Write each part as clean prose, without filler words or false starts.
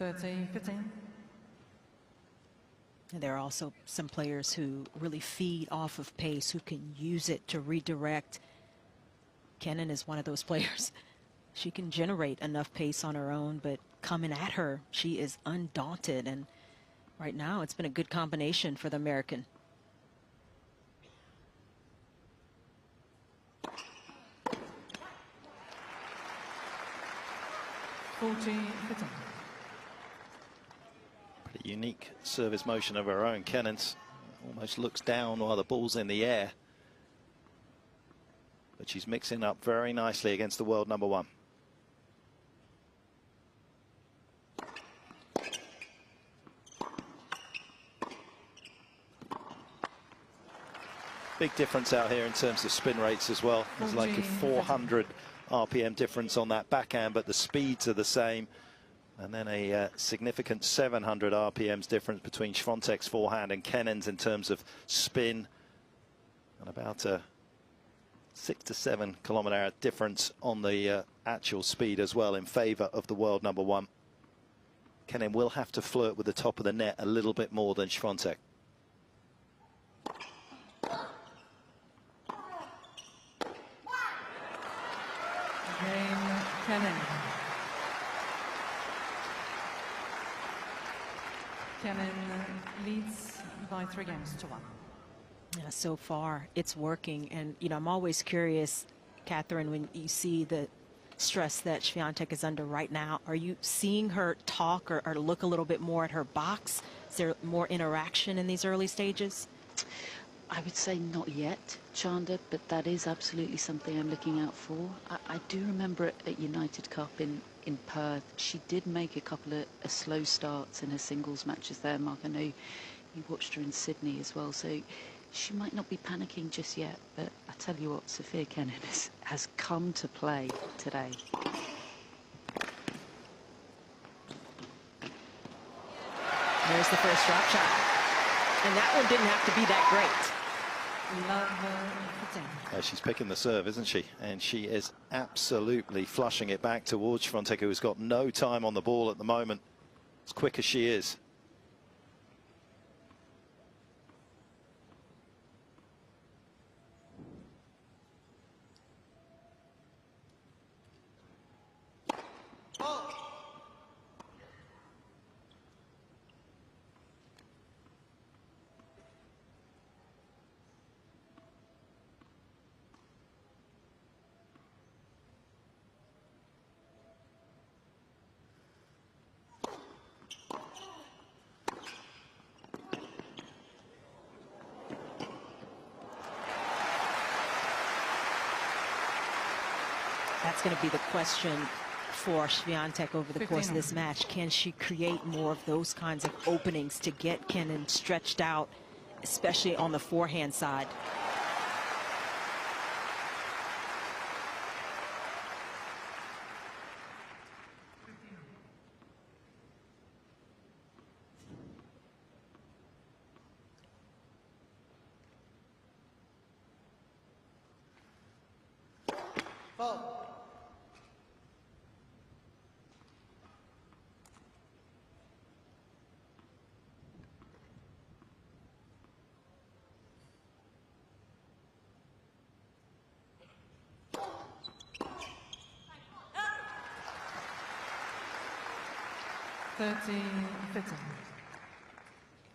30-15. There are also some players who really feed off of pace, who can use it to redirect. Kenin is one of those players. She can generate enough pace on her own, but coming at her, she is undaunted. And right now, it's been a good combination for the American. Pretty unique service motion of her own. Kenin's almost looks down while the ball's in the air. But she's mixing up very nicely against the world number one. Big difference out here in terms of spin rates as well. There's like a 400 RPM difference on that backhand, but the speeds are the same. And then a significant 700 RPMs difference between Swiatek's forehand and Kenin's in terms of spin. And about a 6 to 7 km/h difference on the actual speed as well in favour of the world number one. Kenin will have to flirt with the top of the net a little bit more than Swiatek. Kenin. Kenin leads by 3 games to 1. Yeah, so far it's working. And, you know, I'm always curious, Catherine, when you see the stress that Swiatek is under right now, are you seeing her talk or look a little bit more at her box? Is there more interaction in these early stages? I would say not yet, Chanda, but that is absolutely something I'm looking out for. I do remember at United Cup in Perth, she did make a couple of slow starts in her singles matches there. Mark, I know you watched her in Sydney as well, so she might not be panicking just yet, but I tell you what, Sofia Kenin has come to play today. There's the first drop shot. And that one didn't have to be that great. She's picking the serve, isn't she? And she is absolutely flushing it back towards Swiatek, who's got no time on the ball at the moment, as quick as she is. That's going to be the question for Swiatek over the course of this match. Can she create more of those kinds of openings to get Kenin stretched out, especially on the forehand side?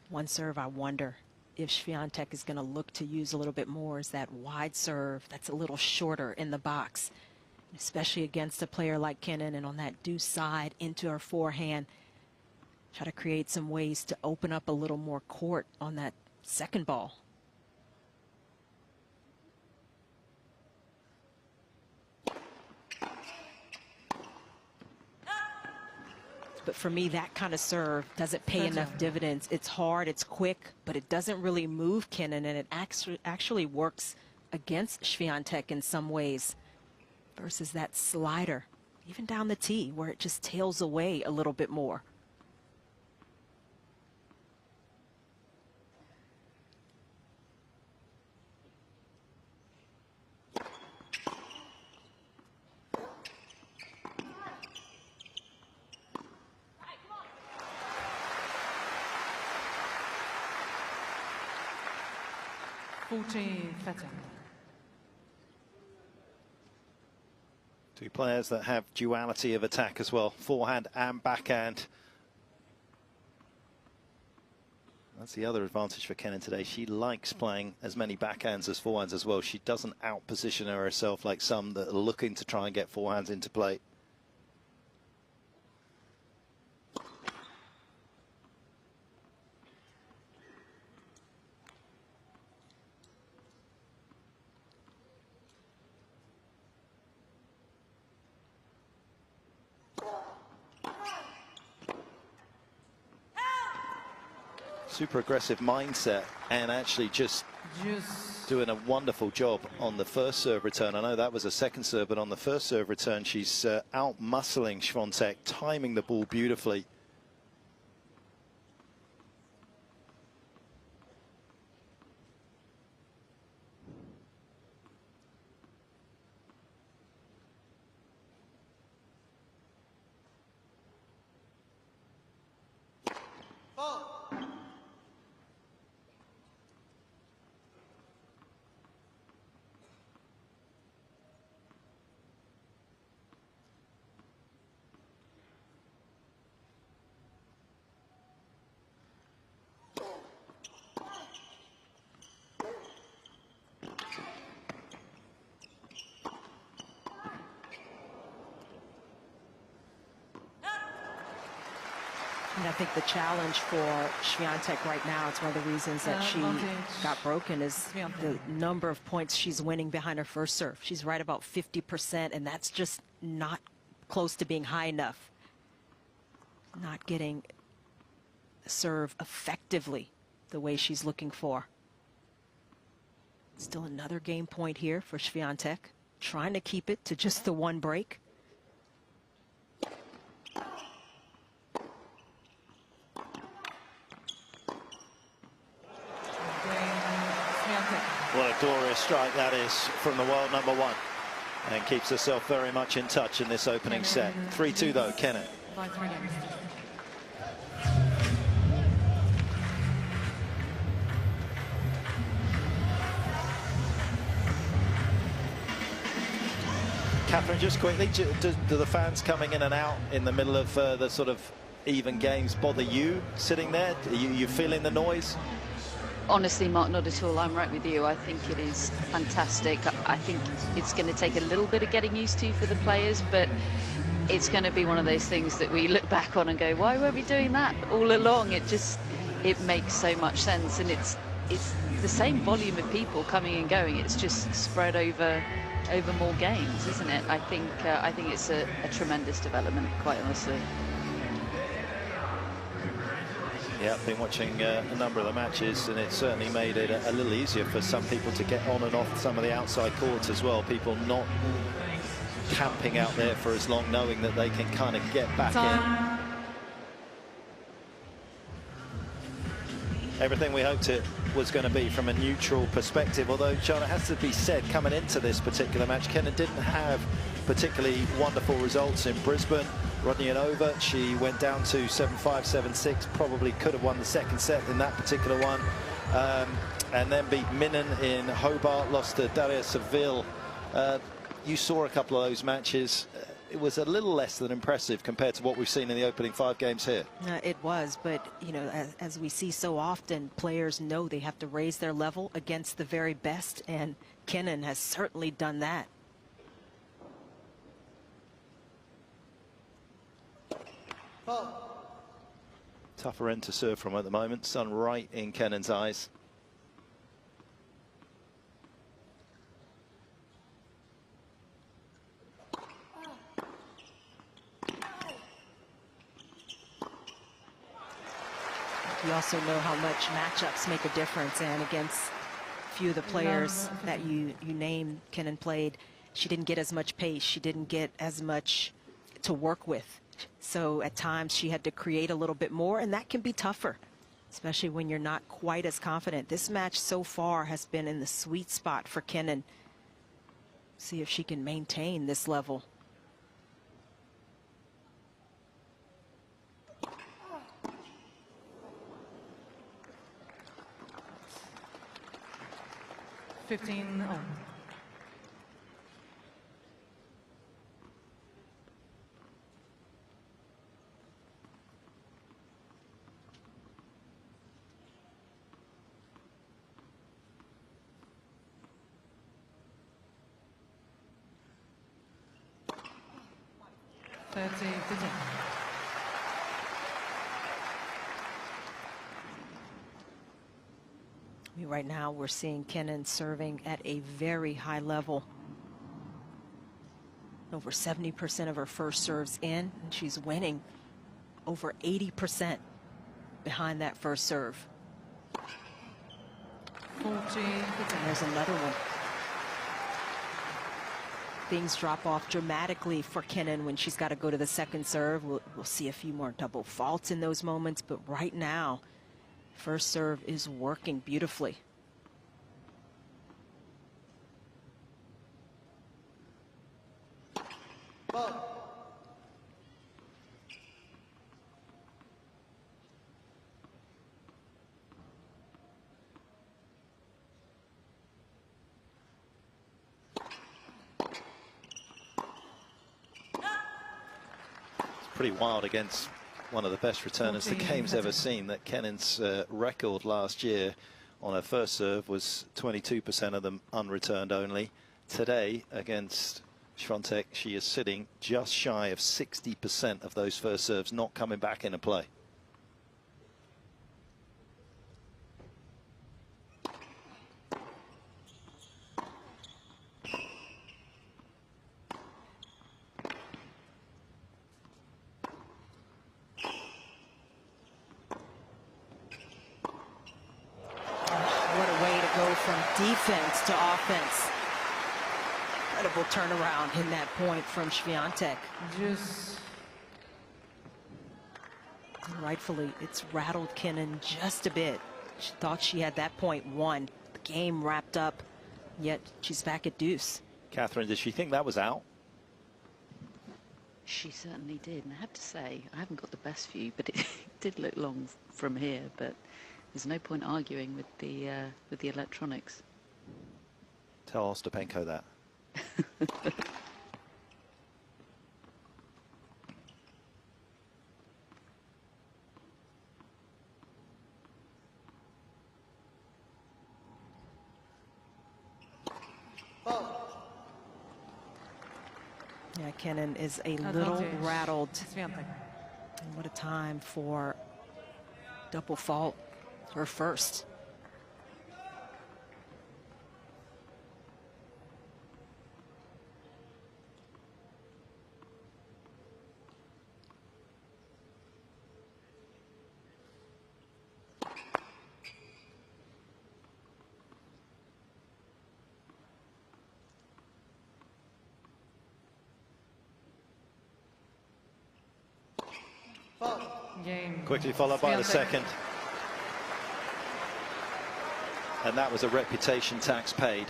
One serve I wonder if Swiatek is going to look to use a little bit more is that wide serve that's a little shorter in the box, especially against a player like Kenin, and on that deuce side into her forehand. Try to create some ways to open up a little more court on that second ball. But for me, that kind of serve doesn't pay enough dividends. It's hard, it's quick, but it doesn't really move Kenin, and it actually works against Swiatek in some ways versus that slider, even down the tee, where it just tails away a little bit more. 40, 30. Two players that have duality of attack as well, forehand and backhand. That's the other advantage for Kenin today. She likes playing as many backhands as forehands as well. She doesn't outposition herself like some that are looking to try and get forehands into play. Super aggressive mindset and actually just doing a wonderful job on the first serve return. I know that was a second serve, but on the first serve return, she's out-muscling Swiatek, timing the ball beautifully. And I think the challenge for Swiatek right now, it's one of the reasons that she got broken, is the number of points she's winning behind her first serve. She's right about 50%, and that's just not close to being high enough. Not getting the serve effectively the way she's looking for. Still another game point here for Swiatek, trying to keep it to just the one break. What a glorious strike that is from the world number one, and keeps herself very much in touch in this opening set. 3-2 though, Kenin. Catherine, just quickly, do the fans coming in and out in the middle of the sort of even games bother you sitting there? Are you feeling the noise? Honestly, Mark, not at all. I'm right with you. I think it is fantastic. I think it's going to take a little bit of getting used to for the players, but it's going to be one of those things that we look back on and go, why were we doing that all along? It makes so much sense, and it's the same volume of people coming and going. It's just spread over more games, isn't it? I think it's a tremendous development, quite honestly. Yeah, I've been watching a number of the matches, and it certainly made it a little easier for some people to get on and off some of the outside courts as well. People not camping out there for as long, knowing that they can kind of get back in. Everything we hoped it was going to be from a neutral perspective, although, John, it has to be said, coming into this particular match, Kenin didn't have particularly wonderful results in Brisbane. Rodionova, she went down to 7-5, 7-6, probably could have won the second set in that particular one, and then beat Minen in Hobart, lost to Daria Seville. You saw a couple of those matches. It was a little less than impressive compared to what we've seen in the opening 5 games here. It was, but you know, as we see so often, players know they have to raise their level against the very best, and Kenin has certainly done that. Tougher end to serve from at the moment. Sun right in Kenin's eyes. You also know how much matchups make a difference, and against a few of the players that you named, Kenin played, she didn't get as much pace. She didn't get as much to work with. So at times she had to create a little bit more, and that can be tougher, especially when you're not quite as confident. This match so far has been in the sweet spot for Kenin. See if she can maintain this level. 15 all. Right now, we're seeing Kenin serving at a very high level. Over 70% of her first serves in, and she's winning over 80% behind that first serve. 40. And there's another one. Things drop off dramatically for Kenin when she's got to go to the second serve. We'll see a few more double faults in those moments, but right now, first serve is working beautifully. Pretty wild against one of the best returners the game's ever seen. That Kenin's record last year on her first serve was 22% of them unreturned only. Today against Swiatek, she is sitting just shy of 60% of those first serves not coming back into play. Defense to offense. Incredible turnaround in that point from Swiatek. And rightfully, it's rattled Kenin just a bit. She thought she had that point won. The game wrapped up, yet she's back at deuce. Catherine, did she think that was out? She certainly did. And I have to say, I haven't got the best view, but it did look long from here. But there's no point arguing with the electronics. Tell Ostapenko that. Yeah, Kenin is a little rattled. And what a time for double fault, her first. Game. Quickly followed by the second. And that was a reputation tax paid.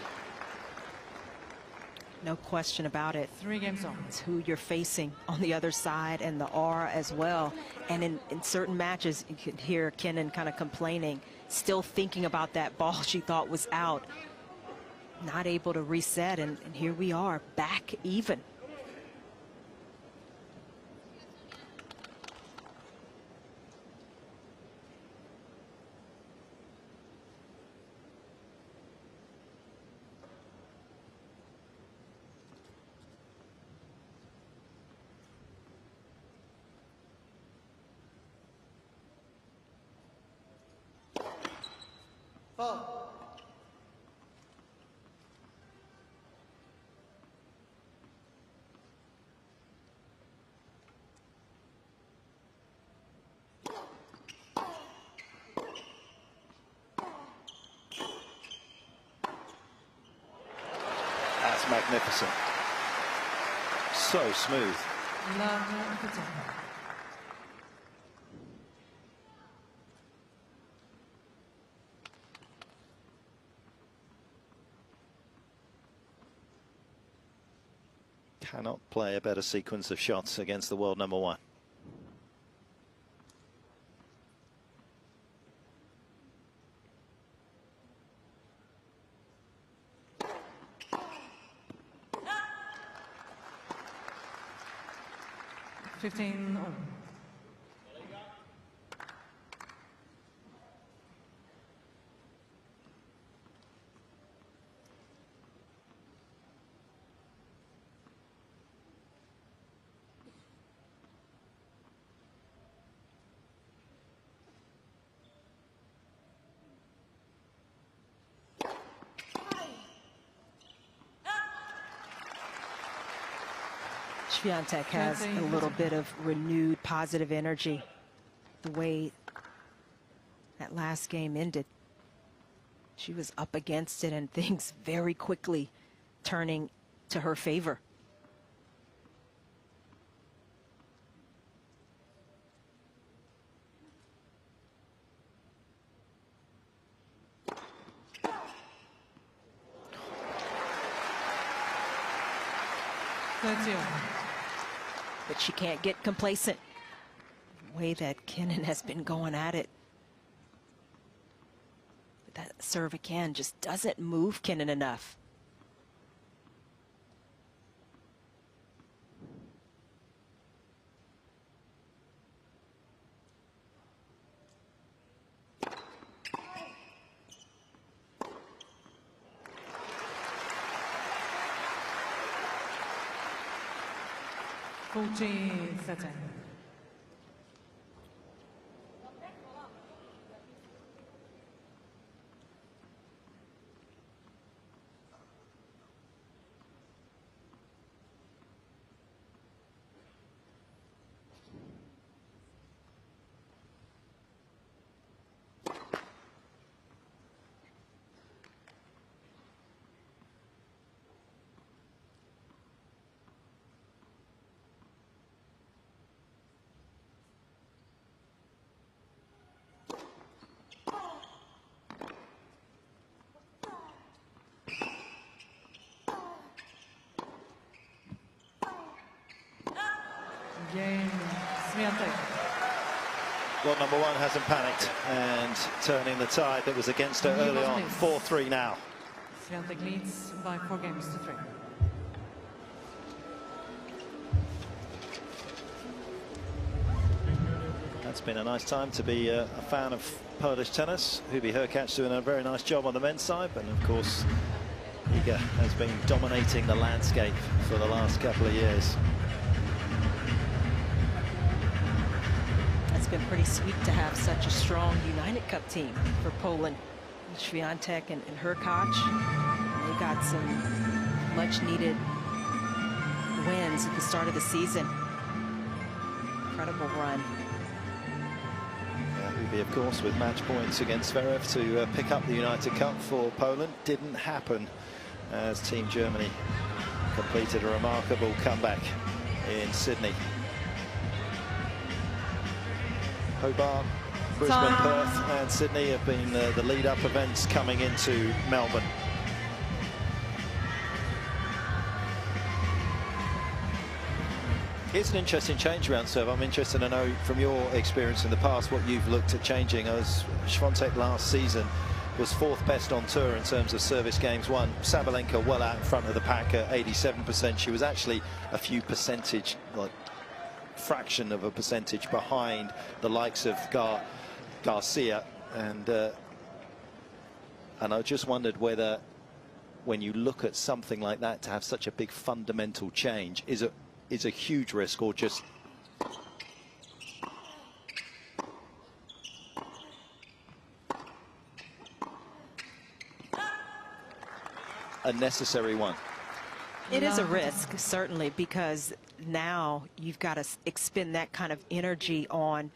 No question about it. 3 games on. It's who you're facing on the other side, and the aura as well. And in certain matches, you can hear Kenin kind of complaining, still thinking about that ball she thought was out. Not able to reset, and here we are, back even. That's magnificent. So smooth. Cannot play a better sequence of shots against the world number one. 15 all. Swiatek has a little bit of renewed positive energy. The way that last game ended, she was up against it and things very quickly turning to her favor. But she can't get complacent. The way that Kenin has been going at it. But that serve again just doesn't move Kenin enough. Setting. Iga Swiatek. Well, number one hasn't panicked and turning the tide that was against her early on. 4-3 now. Swiatek leads by 4 games to 3. That's been a nice time to be a fan of Polish tennis. Hubie Hurkacz doing a very nice job on the men's side, but of course Iga has been dominating the landscape for the last couple of years. It's been pretty sweet to have such a strong United Cup team for Poland. Swiatek and Hurkacz, they got some much needed wins at the start of the season. Incredible run. Yeah, Hubie, of course, with match points against Zverev to pick up the United Cup for Poland. Didn't happen as Team Germany completed a remarkable comeback in Sydney. Hobart, Brisbane, Perth and Sydney have been the lead-up events coming into Melbourne. It's an interesting change around serve. I'm interested to know from your experience in the past what you've looked at changing. As Swiatek last season was 4th best on tour in terms of service games won. Sabalenka well out in front of the pack at 87%. She was actually a few percentage, like fraction of a percentage behind the likes of Garcia, and I just wondered whether, when you look at something like that, to have such a big fundamental change is a huge risk, or just a necessary one. It is a risk, certainly, because now you've got to expend that kind of energy on,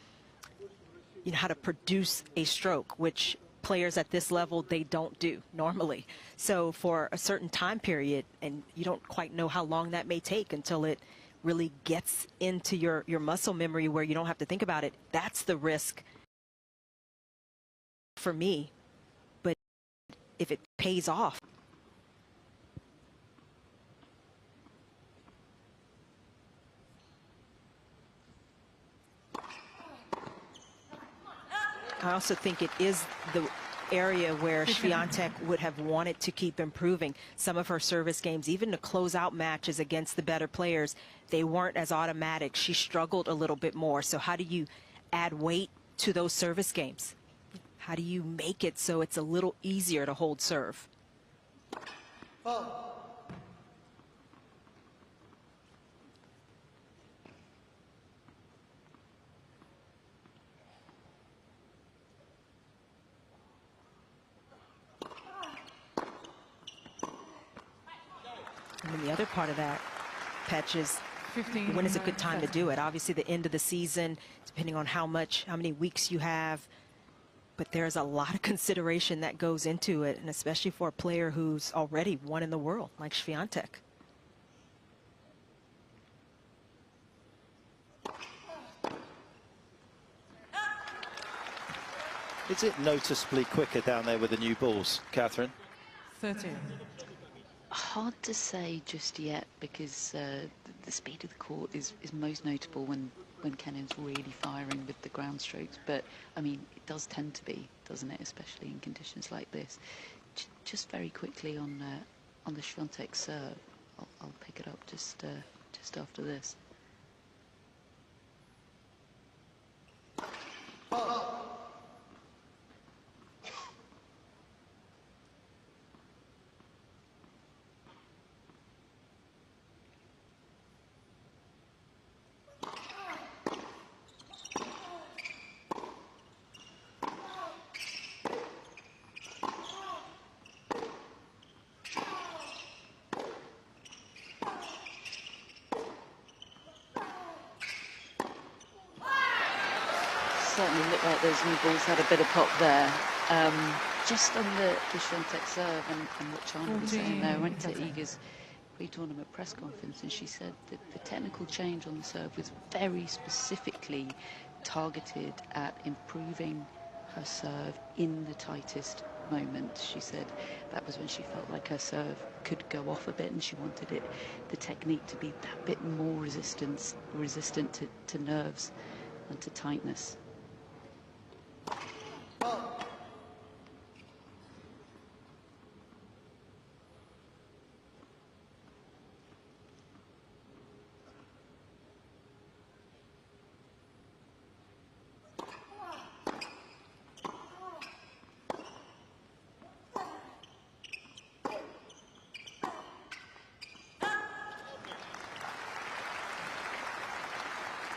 you know, how to produce a stroke, which players at this level, they don't do normally. So for a certain time period, and you don't quite know how long that may take until it really gets into your muscle memory where you don't have to think about it. That's the risk for me. But if it pays off, I also think it is the area where Swiatek would have wanted to keep improving. Some of her service games, even to close out matches against the better players, they weren't as automatic. She struggled a little bit more. So how do you add weight to those service games? How do you make it so it's a little easier to hold serve? And then the other part of that, Petch, is 15 when is a good time to seconds. do it? Obviously, the end of the season, depending on how many weeks you have. But there's a lot of consideration that goes into it, and especially for a player who's already one in the world, like Swiatek. Is it noticeably quicker down there with the new balls, Catherine? 13. Hard to say just yet, because the speed of the court is most notable when Kenin's really firing with the ground strokes. But I mean, it does tend to be, doesn't it, especially in conditions like this. Just very quickly on the Swiatek serve, I'll pick it up just after this. Certainly looked like those new balls had a bit of pop there. Just on the Swiatek serve and what Chanda was saying there, I went to Iga's pre-tournament press conference and she said that the technical change on the serve was very specifically targeted at improving her serve in the tightest moment. She said that was when she felt like her serve could go off a bit and she wanted the technique to be that bit more resistant to nerves and to tightness.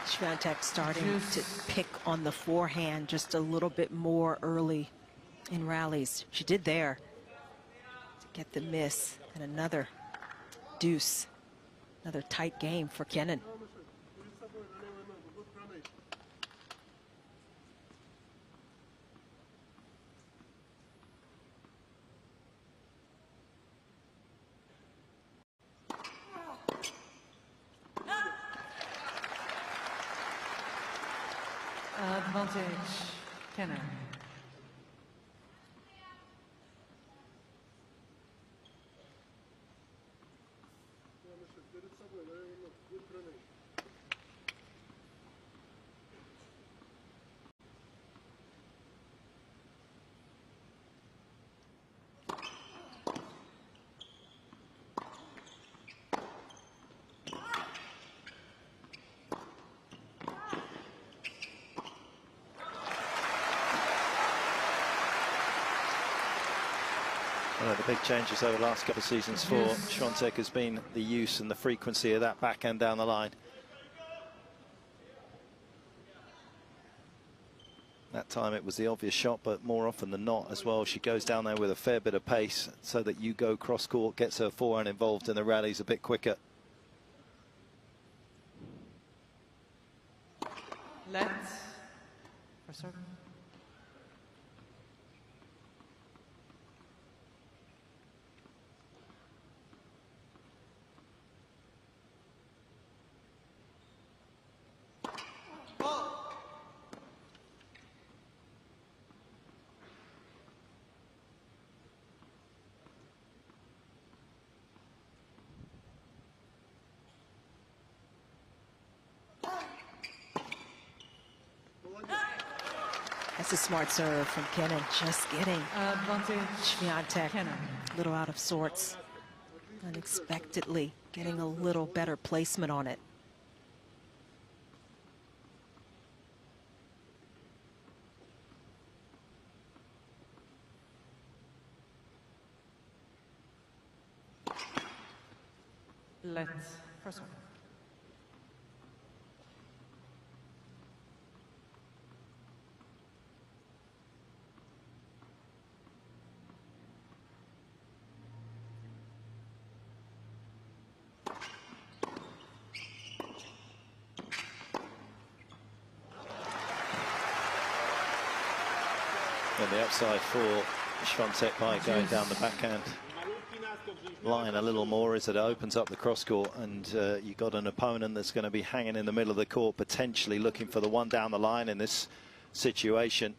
Swiatek starting to pick on the forehand just a little bit more early in rallies. She did there to get the miss, and another deuce. Another tight game for Kenin. Advantage, Kenin. One of the big changes over the last couple of seasons for Swiatek has been the use and the frequency of that backhand down the line. That time it was the obvious shot, but more often than not as well, she goes down there with a fair bit of pace so that you go cross court, gets her forehand involved in the rallies a bit quicker. Let for serve. That's a smart serve from Kenin, just getting Advantage. Swiatek Kenin. a little out of sorts. Unexpectedly getting a little better placement on it. Let's first one. And the upside for Swiatek by going down the backhand line a little more is that it opens up the cross court, and you got an opponent that's going to be hanging in the middle of the court, potentially looking for the one down the line in this situation.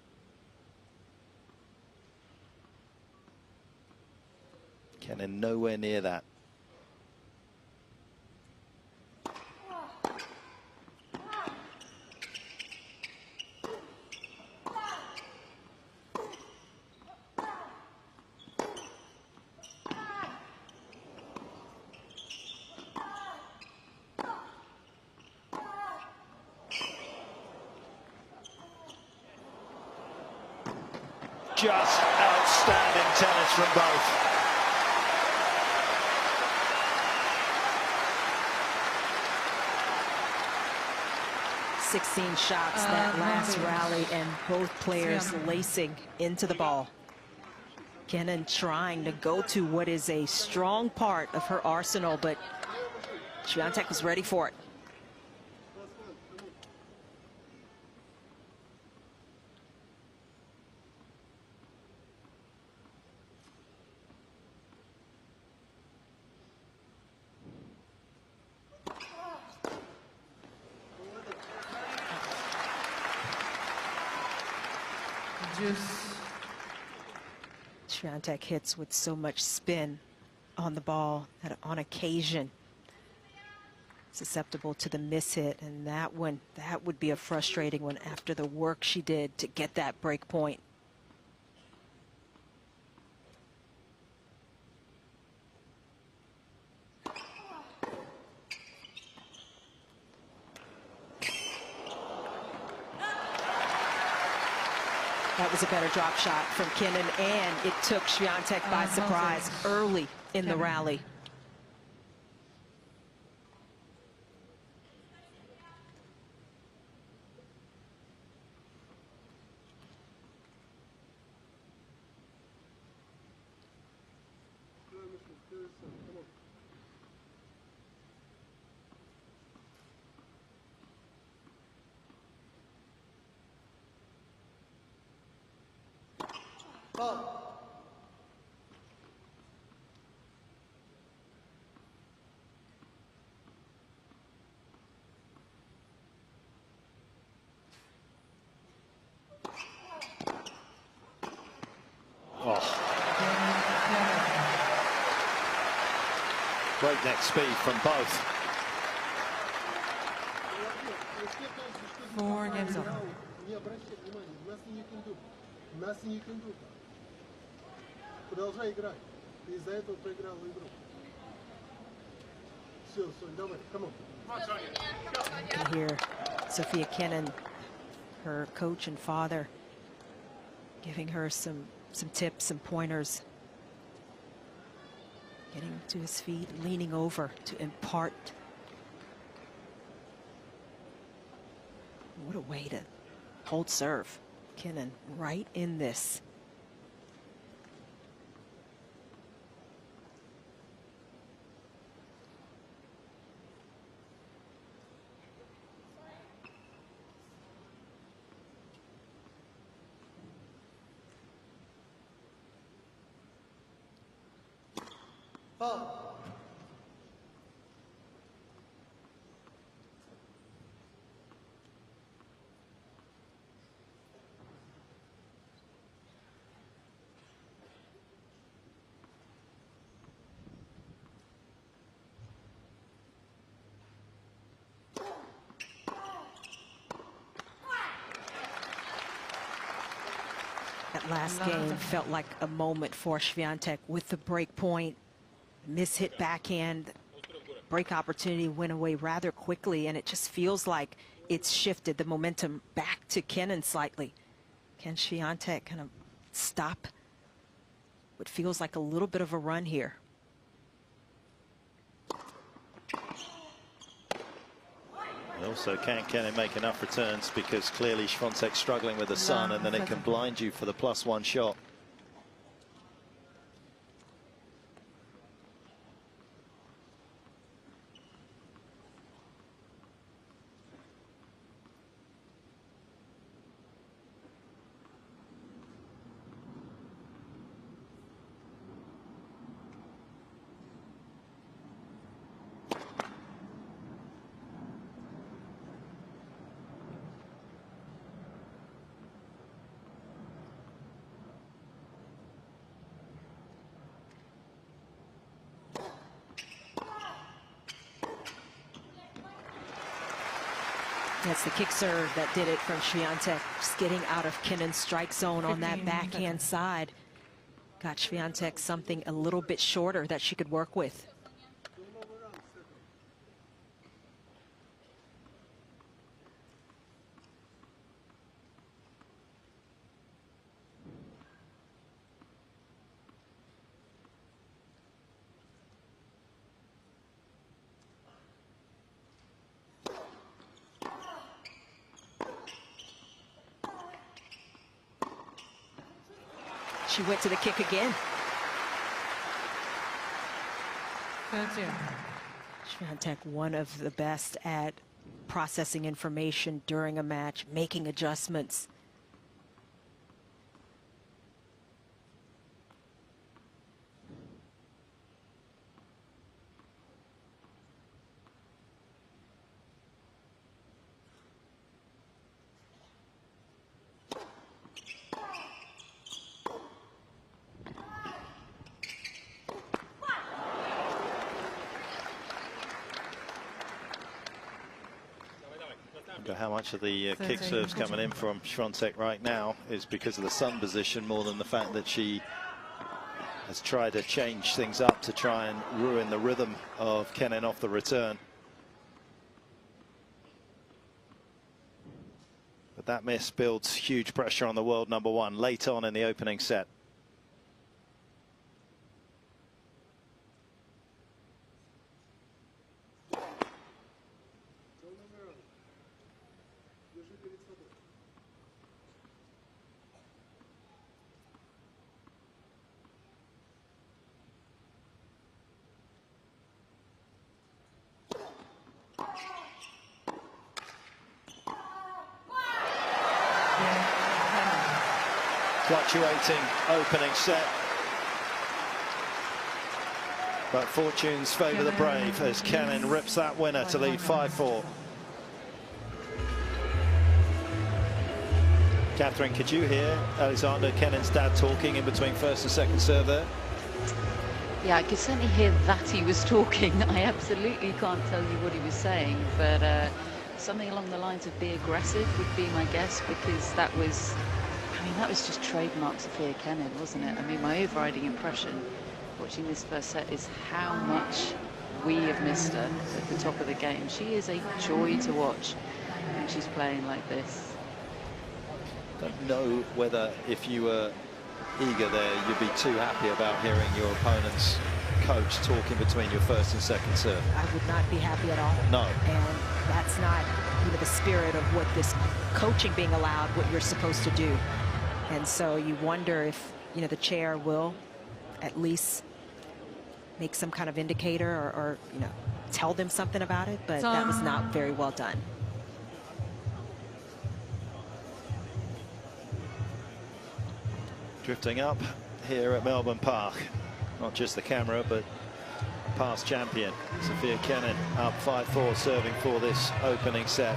Kenin nowhere near that. Just outstanding tennis from both. "16 shots that last rally, and both players lacing into the ball. Kenin trying to go to what is a strong part of her arsenal, but Swiatek was ready for it. Swiatek hits with so much spin on the ball that on occasion susceptible to the miss hit, and that would be a frustrating one after the work she did to get that break point. That was a better drop shot from Kenin, and it took Swiatek by surprise early in the rally. Breakneck speed from both. 4 games over. Продолжай играть. Ты из-за этого проиграла игру. Все, давай, come on. You hear Sofia Kenin, her coach and father, giving her some tips, some pointers. Getting to his feet, leaning over to impart. What a way to hold serve. Kenin right in this. That last game felt like a moment for Swiatek with the break point, miss-hit backhand. Break opportunity went away rather quickly, and it just feels like it's shifted the momentum back to Kenin slightly. Can Swiatek kind of stop what feels like a little bit of a run here? Also, can Kenin make enough returns, because clearly Swiatek's struggling with the sun, and then it can blind you for the +1 shot. That's the kick serve that did it from Swiatek. Just getting out of Kenin's strike zone on that backhand side. Got Swiatek something a little bit shorter that she could work with. She went to the kick again. 13. Swiatek, one of the best at processing information during a match, making adjustments. How much of the kick serves coming in from Swiatek right now is because of the sun position more than the fact that she has tried to change things up to try and ruin the rhythm of Kenin off the return. But that miss builds huge pressure on the world number one late on in the opening set. Fluctuating opening set, but fortunes favour the brave as Cain rips that winner to lead 5-4. Catherine, could you hear Alexander Kenin's dad talking in between first and second serve there? Yeah, I could certainly hear that he was talking. I absolutely can't tell you what he was saying, but something along the lines of be aggressive would be my guess, because that was, I mean, that was just trademark Sofia Kenin, wasn't it? I mean, my overriding impression watching this first set is how much we have missed her at the top of the game. She is a joy to watch when she's playing like this. Don't know whether if you were Iga there, you'd be too happy about hearing your opponent's coach talking between your first and second serve. I would not be happy at all. No. And that's not, you know, the spirit of what this coaching being allowed, what you're supposed to do. And so you wonder if, you know, the chair will at least make some kind of indicator or you know, tell them something about it, but that was not very well done. Drifting up here at Melbourne Park, not just the camera, but past champion Sofia Kenin up 5-4, serving for this opening set.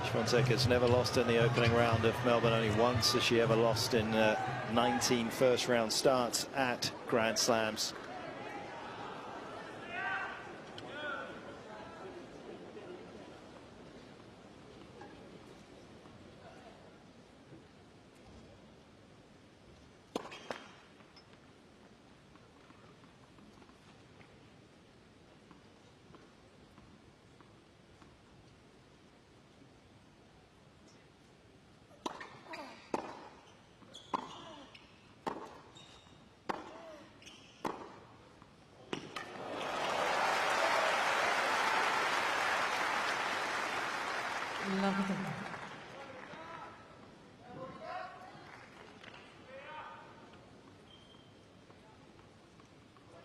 Swiatek has never lost in the opening round of Melbourne. Only once has she ever lost in 19 first round starts at Grand Slams.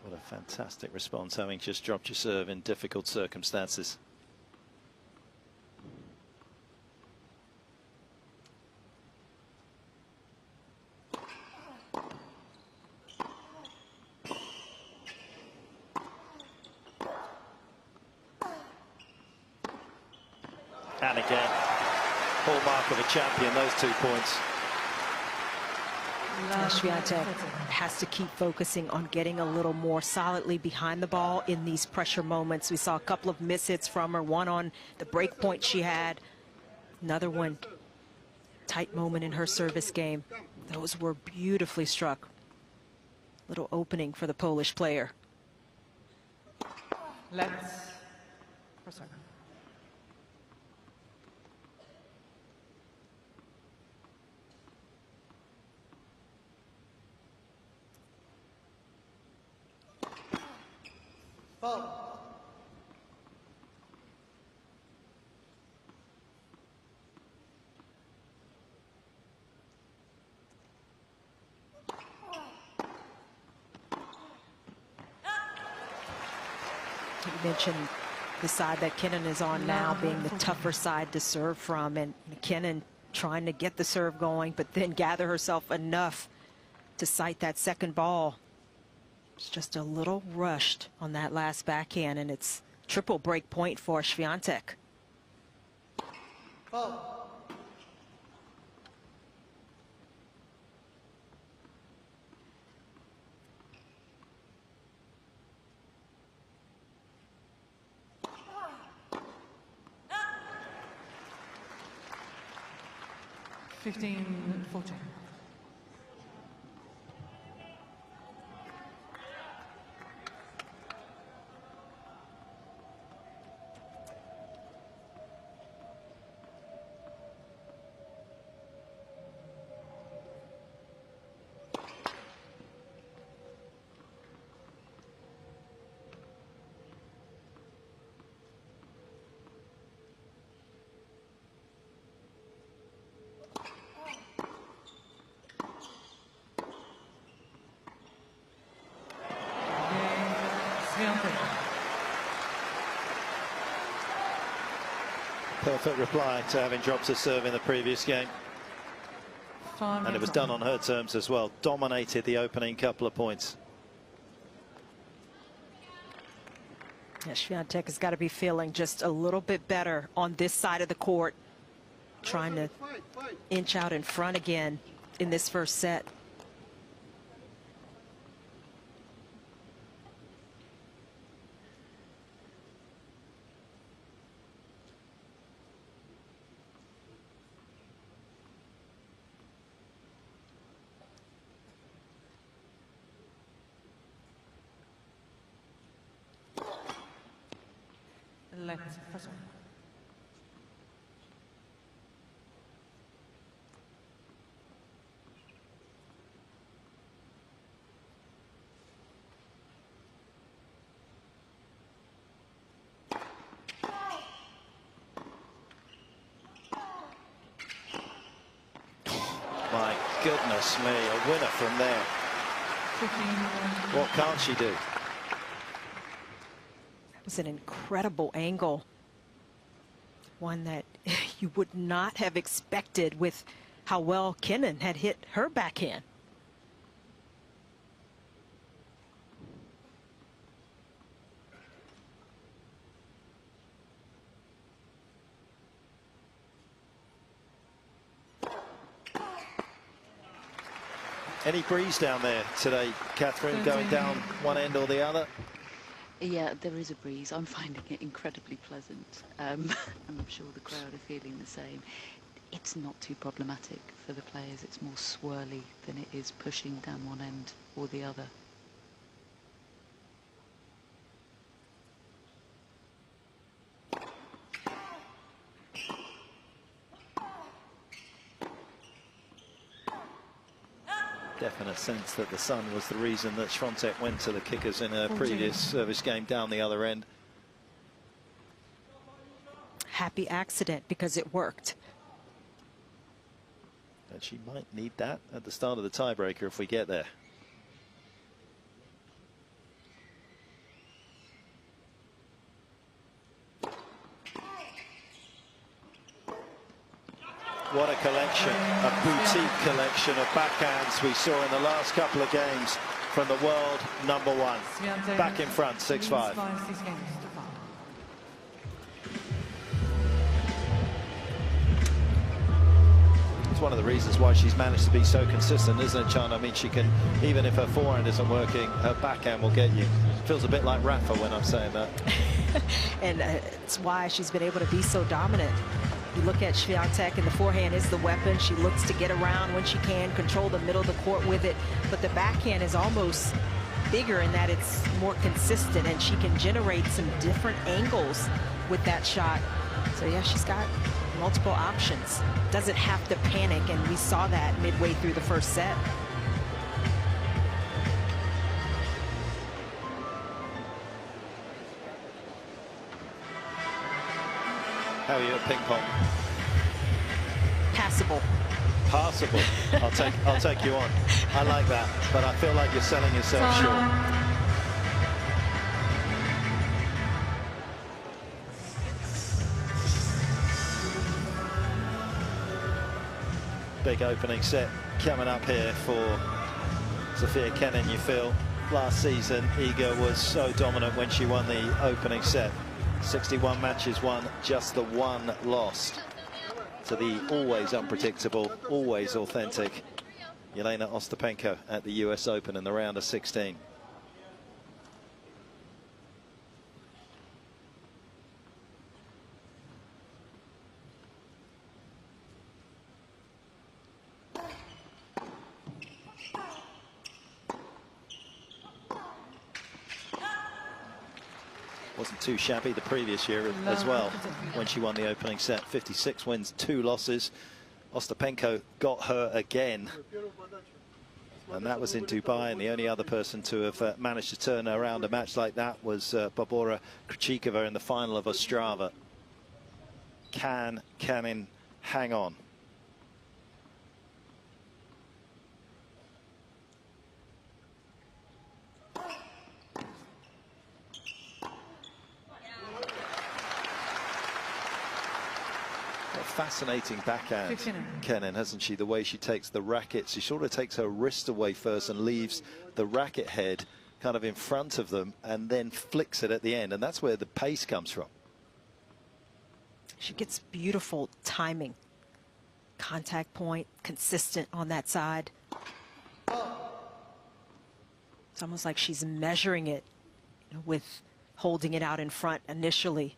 What a fantastic response, having just dropped your serve in difficult circumstances. And again, hallmark of a champion, those 2 points. Swiatek has to keep focusing on getting a little more solidly behind the ball in these pressure moments. We saw a couple of mishits from her, one on the break point she had, another one, tight moment in her service game. Those were beautifully struck. Little opening for the Polish player. Let's for a second. You mentioned the side that Kenin is on now being the tougher side to serve from, and Kenin trying to get the serve going, but then gather herself enough to sight that second ball. It's just a little rushed on that last backhand, and it's triple break point for Swiatek. Fifteen, 14. Perfect reply to having dropped her serve in the previous game. And it was done on her terms as well. Dominated the opening couple of points. Yeah, Swiatek has got to be feeling just a little bit better on this side of the court, trying to inch out in front again in this first set. Let's for a second. My goodness me, a winner from there. 15, What can't she do? Was an incredible angle, one that you would not have expected with how well Kenin had hit her backhand. Any breeze down there today, Catherine, going down one end or the other? Yeah, there is a breeze. I'm finding it incredibly pleasant. I'm sure the crowd are feeling the same. It's not too problematic for the players. It's more swirly than it is pushing down one end or the other. Definite sense that the sun was the reason that Swiatek went to the kickers in her previous service game down the other end. Happy happy accident because it worked. And she might need that at the start of the tiebreaker if we get there. What a collection, a boutique collection of backhands we saw in the last couple of games from the world #1. Back in front, 6-5. It's one of the reasons why she's managed to be so consistent, isn't it, Chan? I mean, she can, even if her forehand isn't working, her backhand will get you. Feels a bit like Rafa when I'm saying that. And it's why she's been able to be so dominant. You look at Swiatek, and the forehand is the weapon. She looks to get around when she can, control the middle of the court with it. But the backhand is almost bigger in that it's more consistent, and she can generate some different angles with that shot. So, yeah, she's got multiple options. Doesn't have to panic, and we saw that midway through the first set. How are you at ping pong? Passable. Passable. I'll take you on. I like that, but I feel like you're selling yourself short. Big opening set coming up here for Sofia Kenin. You feel last season Iga was so dominant when she won the opening set. 61 matches won, just the one lost to the always unpredictable, always authentic Jelena Ostapenko at the US Open in the round of 16. Wasn't too shabby the previous year as well when she won the opening set. 56 wins, 2 losses. Ostapenko got her again, and that was in Dubai, and the only other person to have managed to turn around a match like that was Barbora Krejcikova in the final of Ostrava. Can Cain hang on? Fascinating backhand, Kenin, hasn't she? The way she takes the racket, she sort of takes her wrist away first and leaves the racket head kind of in front of them and then flicks it at the end, and that's where the pace comes from. She gets beautiful timing, contact point, consistent on that side. It's almost like she's measuring it, you know, with holding it out in front initially,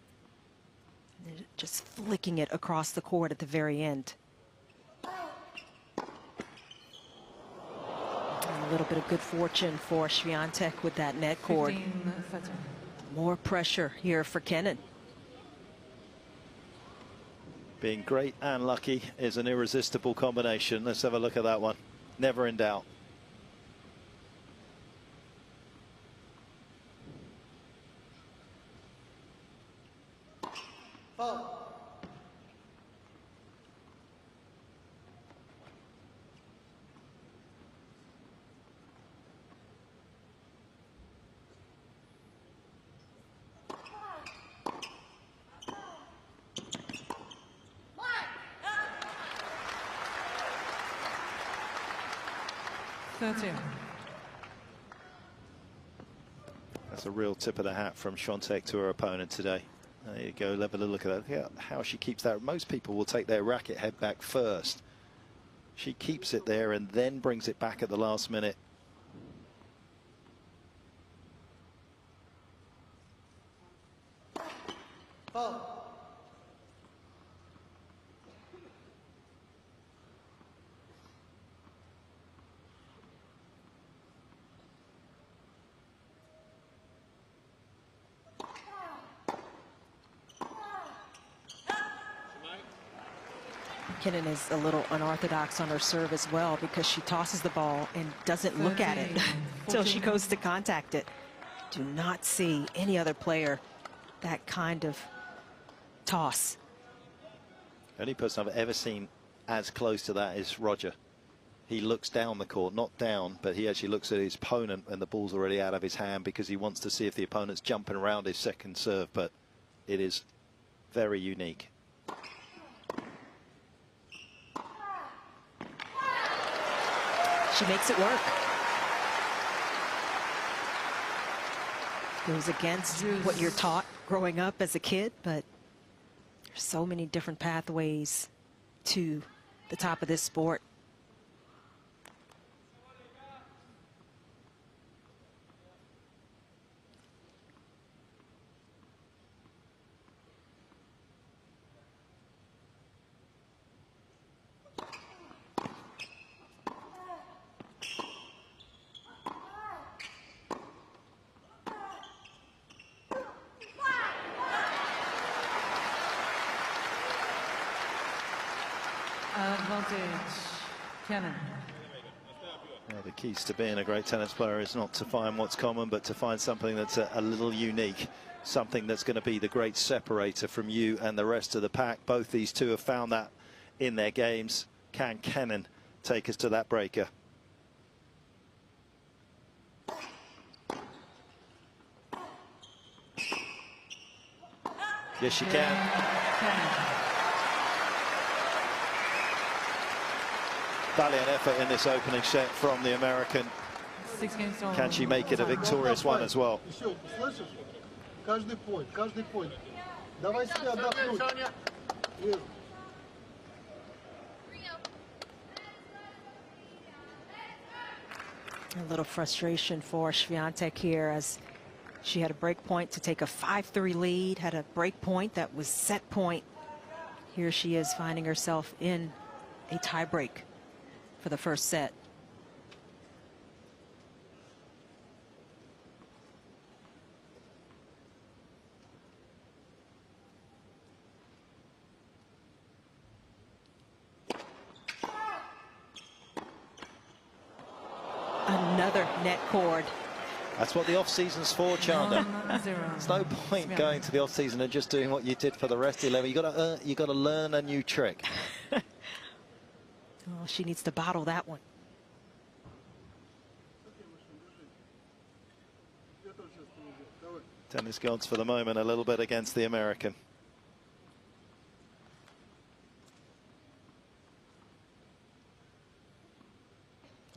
just flicking it across the court at the very end. And a little bit of good fortune for Swiatek with that net cord. More pressure here for Kenin. Being great and lucky is an irresistible combination. Let's have a look at that one. Never in doubt. That's a real tip of the hat from Swiatek to her opponent today. There you go, have a look at that. Look at how she keeps that. Most people will take their racket head back first. She keeps it there and then brings it back at the last minute. Kenin is a little unorthodox on her serve as well, because she tosses the ball and doesn't look at it until she goes to contact it. Do not see any other player that kind of toss. Only person I've ever seen as close to that is Roger. He looks down the court, not down, but he actually looks at his opponent and the ball's already out of his hand because he wants to see if the opponent's jumping around his second serve, but it is very unique. She makes it work. Goes against what you're taught growing up as a kid, but there's so many different pathways to the top of this sport. Advantage, Kenin. Well, the keys to being a great tennis player is not to find what's common, but to find something that's a little unique, something that's going to be the great separator from you and the rest of the pack. Both these two have found that in their games. Can Kenin take us to that breaker? Yes, she can. Valiant effort in this opening set from the American. 6 games to Can she make it a victorious one as well? Каждый point. Давай себе отдохнуть. A little frustration for Swiatek here as she had a break point to take a 5-3 lead, had a break point that was set point. Here she is finding herself in a tiebreak for the first set. Another net cord. That's what the off-season's for, Chanda. There's no point going to the off-season and just doing what you did for the rest of the level. You got to learn a new trick. Oh, she needs to bottle that one. Tennis gods for the moment a little bit against the American.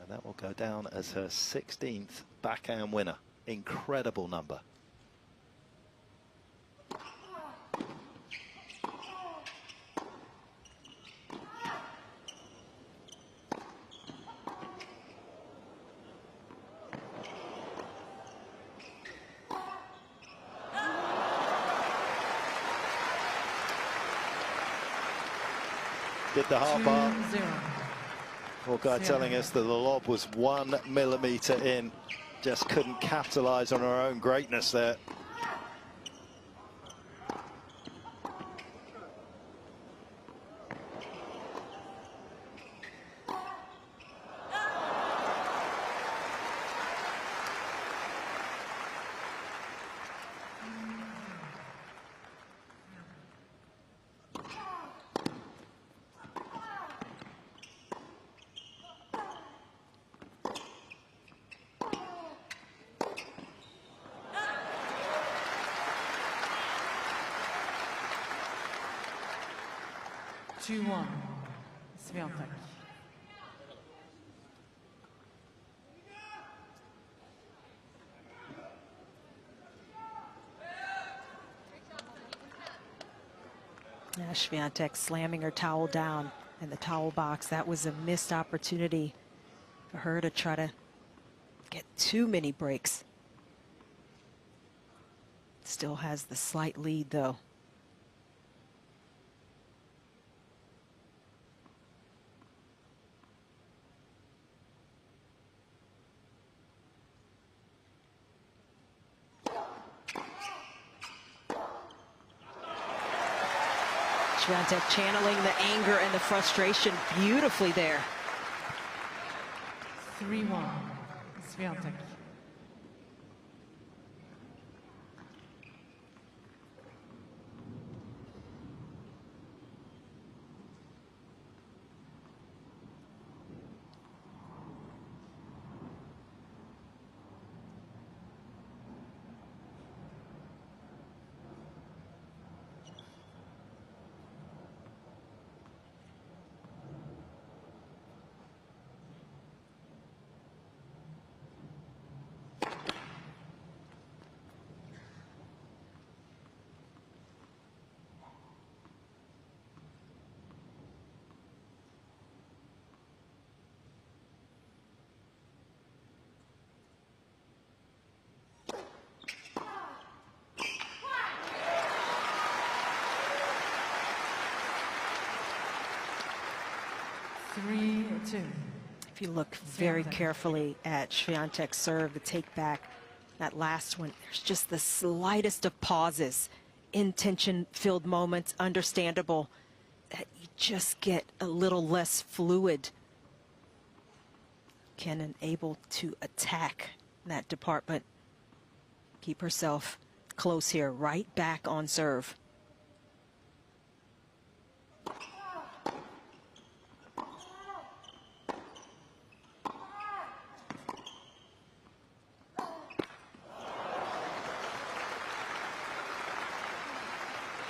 And that will go down as her 16th backhand winner. Incredible number. Did the half bar. Poor guy telling us that the lob was 1 millimeter in. Just couldn't capitalize on her own greatness there. Swiatek. Swiatek slamming her towel down in the towel box. That was a missed opportunity for her to try to get too many breaks. Still has the slight lead though. Swiatek channeling the anger and the frustration beautifully there. 3-1, Swiatek. 3-2. If you look very carefully at Swiatek's serve, the take back, that last one, there's just the slightest of pauses, intention-filled moments, understandable, that you just get a little less fluid. Kenin able to attack that department, keep herself close here, right back on serve.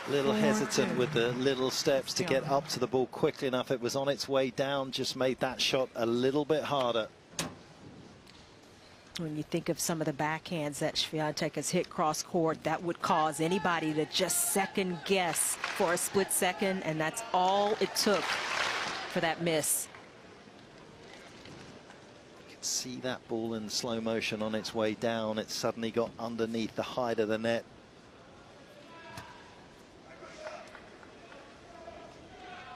Little hesitant with the little steps to get up to the ball quickly enough. It was on its way down, just made that shot a little bit harder. When you think of some of the backhands that Swiatek has hit cross court, that would cause anybody to just second guess for a split second, and that's all it took for that miss. You can see that ball in slow motion on its way down. It suddenly got underneath the height of the net.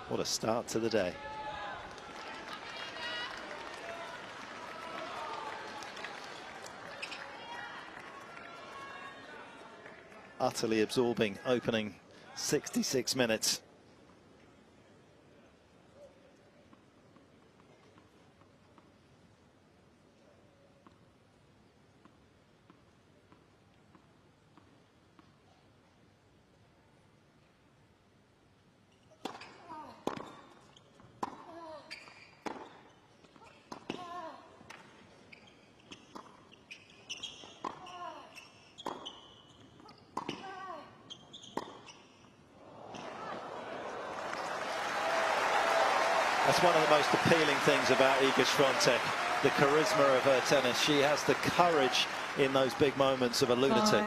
What a start to the day. Utterly absorbing opening 66 minutes. That's one of the most appealing things about Iga Swiatek, the charisma of her tennis. She has the courage in those big moments of a lunatic.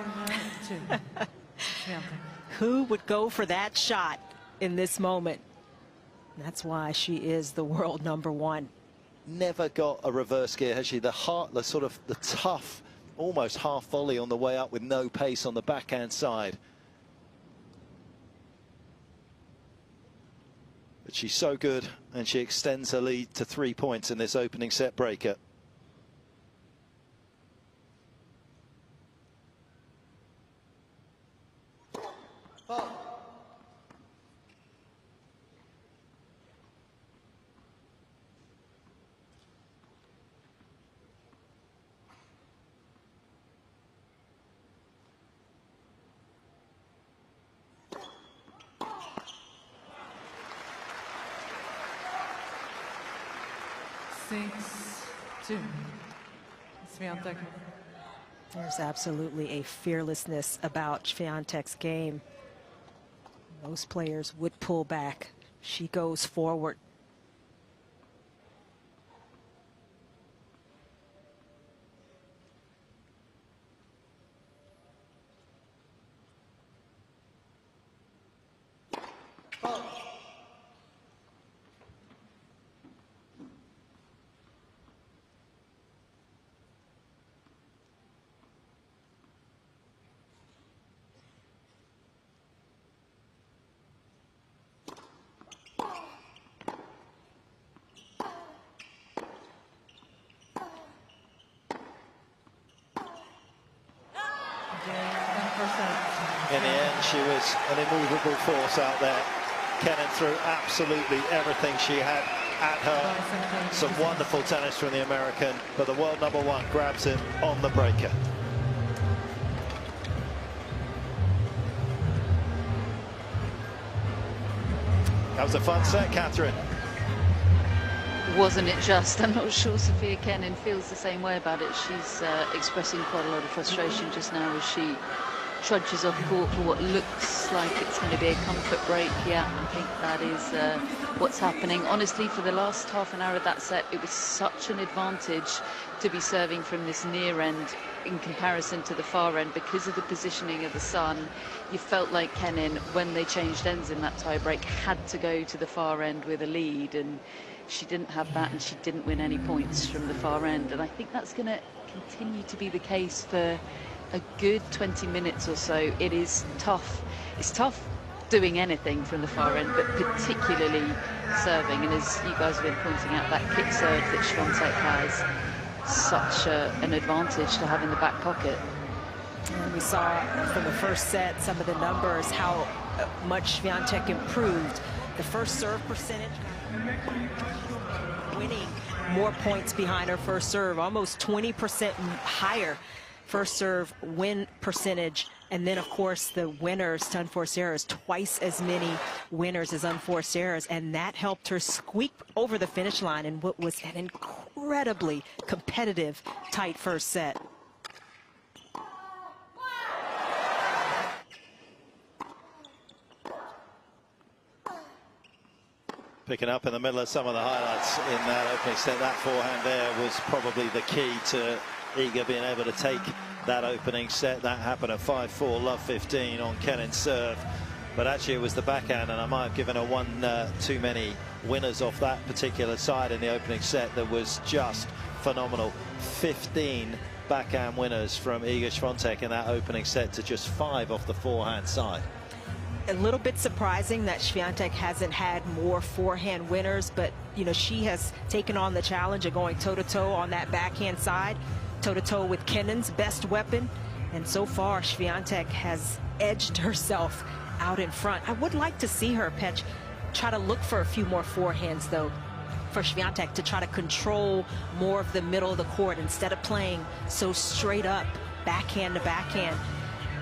Who would go for that shot in this moment? That's why she is the world #1. Never got a reverse gear, has she? The sort of the tough, almost half volley on the way up with no pace on the backhand side. But she's so good, and she extends her lead to 3 points in this opening set breaker. Swiatek. There's absolutely a fearlessness about Swiatek's game. Most players would pull back. She goes forward. In the end, she was an immovable force out there. Kenin threw absolutely everything she had at her. Some wonderful tennis from the American, but the world #1 grabs him on the breaker. That was a fun set, Catherine. Wasn't it just? I'm not sure Sofia Kenin feels the same way about it. She's expressing quite a lot of frustration just now as she trudges off court for what looks like it's going to be a comfort break. Yeah, I think that is what's happening. Honestly, for the last half an hour of that set, it was such an advantage to be serving from this near end in comparison to the far end because of the positioning of the sun. You felt like Kenin, when they changed ends in that tiebreak, had to go to the far end with a lead, and she didn't have that, and she didn't win any points from the far end. And I think that's going to continue to be the case for a good 20 minutes or so. It is tough. It's tough doing anything from the far end, but particularly serving. And as you guys have been pointing out, that kick serve that Swiatek has, such an advantage to have in the back pocket. And we saw from the first set some of the numbers, how much Swiatek improved. The first serve percentage, winning more points behind her first serve, almost 20% higher first serve win percentage. And then, of course, the winners to unforced errors, twice as many winners as unforced errors. And that helped her squeak over the finish line in what was an incredibly competitive, tight first set. Picking up in the middle of some of the highlights in that opening set. That forehand there was probably the key to Iga being able to take that opening set. That happened at 5-4, love 15 on Cain's serve. But actually it was the backhand, and I might have given her one too many winners off that particular side in the opening set. That was just phenomenal. 15 backhand winners from Iga Swiatek in that opening set to just 5 off the forehand side. A little bit surprising that Swiatek hasn't had more forehand winners, but you know, she has taken on the challenge of going toe-to-toe on that backhand side, toe-to-toe with Keinen's best weapon, and so far Swiatek has edged herself out in front. I would like to see her, Petch, try to look for a few more forehands though for Swiatek, to try to control more of the middle of the court instead of playing so straight up backhand to backhand.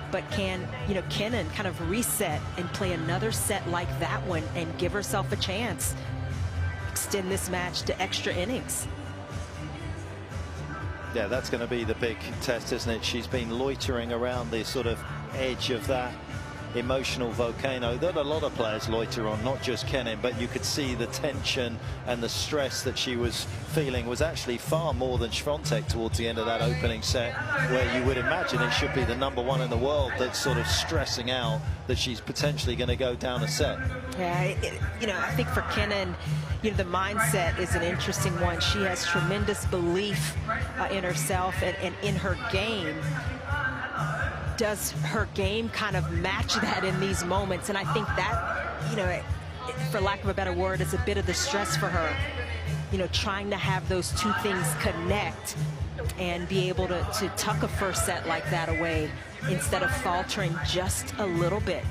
But can, you know, Kenin kind of reset and play another set like that one and give herself a chance, extend this match to extra innings? Yeah, that's going to be the big test, isn't it? She's been loitering around the sort of edge of that emotional volcano that a lot of players loiter on, not just Kenin, but you could see the tension and the stress that she was feeling was actually far more than Swiatek towards the end of that opening set, where you would imagine it should be the #1 in the world that's sort of stressing out that she's potentially going to go down a set. Yeah, you know, I think for Kenin, you know, the mindset is an interesting one. She has tremendous belief in herself and in her game. Does her game kind of match that in these moments? And I think that, you know, for lack of a better word, is a bit of the stress for her. You know, trying to have those two things connect and be able to tuck a first set like that away instead of faltering just a little bit.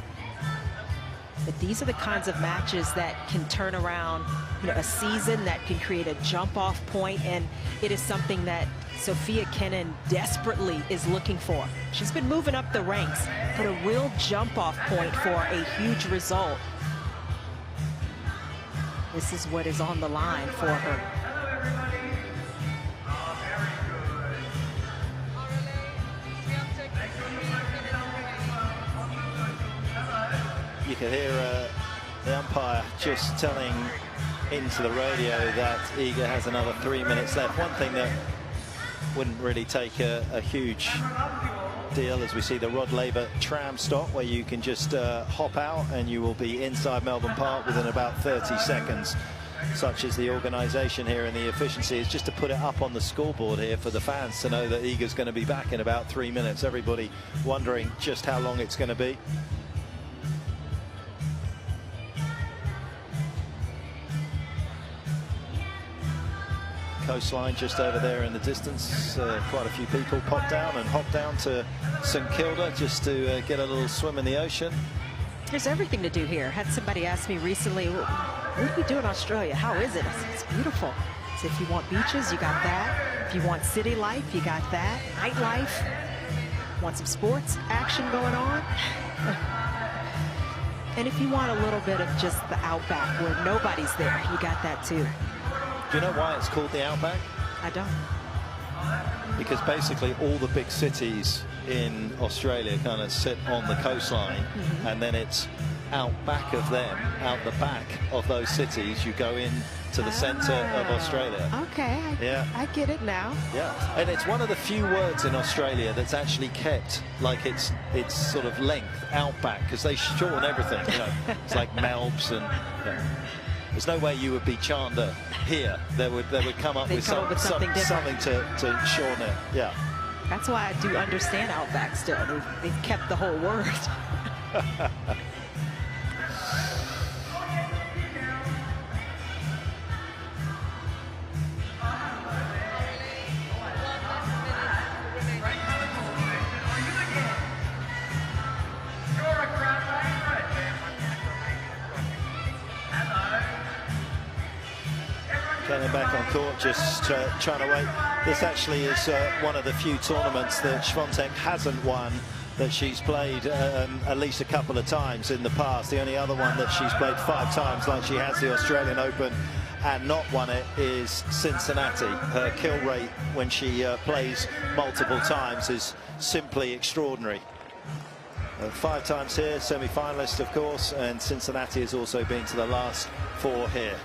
But these are the kinds of matches that can turn around, you know, a season, that can create a jump-off point, and it is something that Sofia Kenin desperately is looking for. She's been moving up the ranks, but a real jump-off point for a huge result. This is what is on the line for her. You can hear the umpire just telling into the radio that Iga has another 3 minutes left. One thing that wouldn't really take a huge deal, as we see the Rod Laver tram stop, where you can just hop out and you will be inside Melbourne Park within about 30 seconds. Such is the organisation here, and the efficiency is just to put it up on the scoreboard here for the fans to know that Iga's going to be back in about 3 minutes. Everybody wondering just how long it's going to be. Coastline just over there in the distance. Quite a few people pop down and hop down to St Kilda just to get a little swim in the ocean. There's everything to do here. Had somebody ask me recently, what do we do in Australia? How is it? I said, it's beautiful. So if you want beaches, you got that. If you want city life, you got that. Nightlife. Want some sports action going on? And if you want a little bit of just the outback where nobody's there, you got that too. Do you know why it's called the Outback? I don't. Because basically all the big cities in Australia kind of sit on the coastline, and then it's out back of them, out the back of those cities, you go in to the centre of Australia. Okay, I get it now. Yeah, and it's one of the few words in Australia that's actually kept like its sort of length, outback, because they shorten everything. You know, it's like Melbs and. There's no way you would be Chanda here. They would come up with something to shorten it. Yeah. That's why I do understand outback still. They've kept the whole word. Kenin back on court, just trying to wait. This actually is one of the few tournaments that Swiatek hasn't won, that she's played at least a couple of times in the past. The only other one that she's played 5 times, like she has the Australian Open, and not won it, is Cincinnati. Her kill rate when she plays multiple times is simply extraordinary. 5 times here, semi-finalist of course, and Cincinnati has also been to the last 4 here.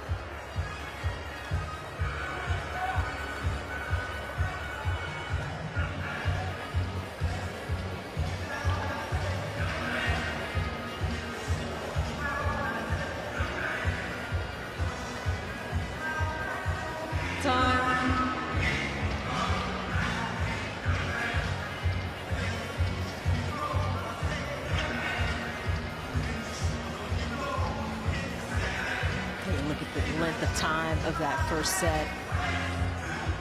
Look at the length of time of that first set,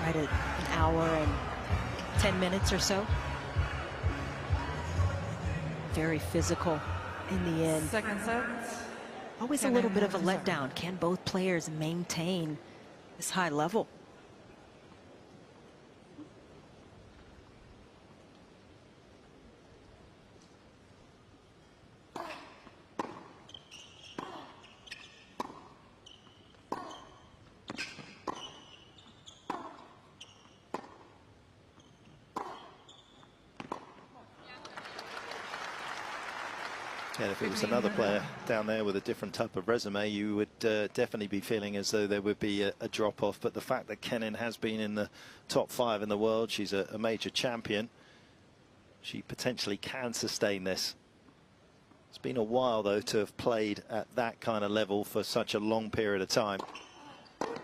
right at 1 hour and 10 minutes or so. Very physical in the end. Second set. Always a little bit of a letdown. Can both players maintain this high level? And if it was another player down there with a different type of resume, you would definitely be feeling as though there would be a drop-off. But the fact that Kenin has been in the top 5 in the world, she's a major champion, she potentially can sustain this. It's been a while, though, to have played at that kind of level for such a long period of time. But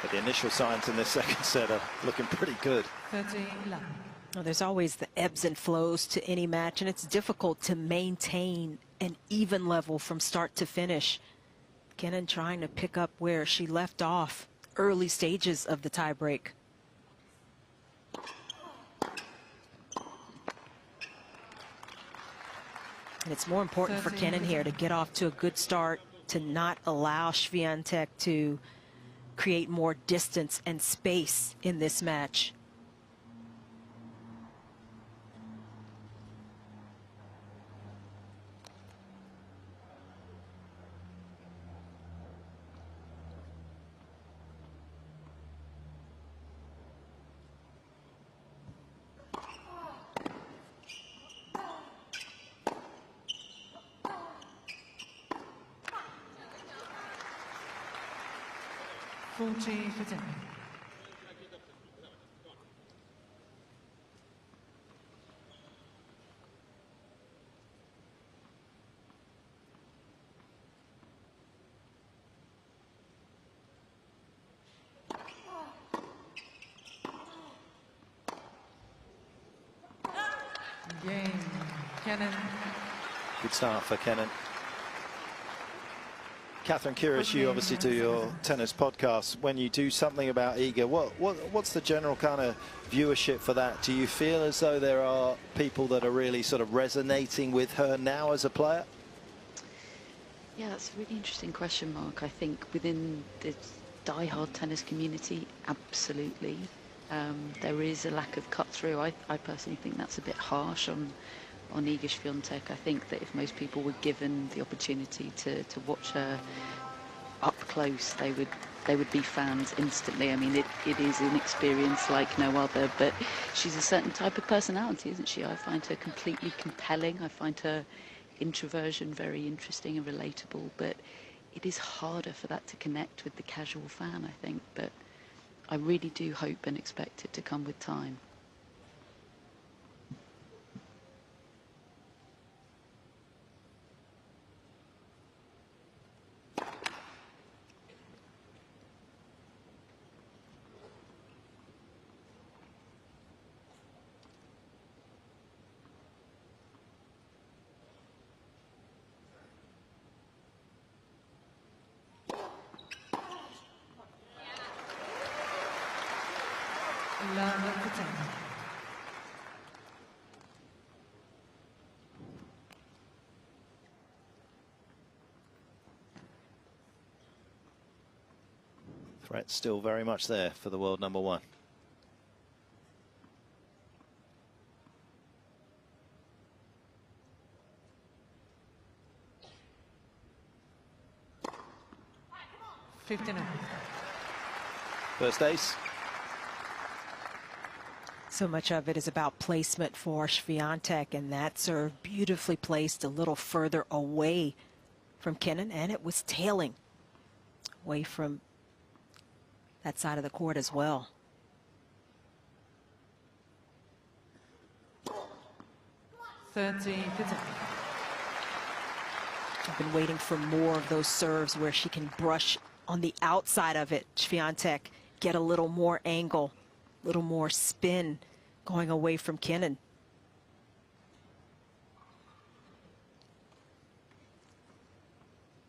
the initial signs in this second set are looking pretty good. 30-11. Well, there's always the ebbs and flows to any match, and it's difficult to maintain an even level from start to finish. Kenin trying to pick up where she left off early stages of the tiebreak. And it's more important for Kenin here to get off to a good start, to not allow Swiatek to create more distance and space in this match. For Denmark. Game. Kenin. Good start for Kenin. Catherine, curious, you obviously do your tennis podcast. When you do something about Iga, what's the general kind of viewership for that? Do you feel as though there are people that are really sort of resonating with her now as a player? Yeah, that's a really interesting question, Mark. I think within the die-hard tennis community, absolutely. There is a lack of cut-through. I personally think that's a bit harsh on Iga Swiatek. I think that if most people were given the opportunity to watch her up close, they would be fans instantly. I mean, it is an experience like no other, but she's a certain type of personality, isn't she? I find her completely compelling. I find her introversion very interesting and relatable, but it is harder for that to connect with the casual fan, I think. But I really do hope and expect it to come with time. Threat still very much there for the world number one. First ace. So much of it is about placement for Swiatek, and that serve beautifully placed a little further away from Kenin, and it was tailing away from that side of the court as well. I've been waiting for more of those serves where she can brush on the outside of it. Swiatek get a little more angle, a little more spin going away from Kenin.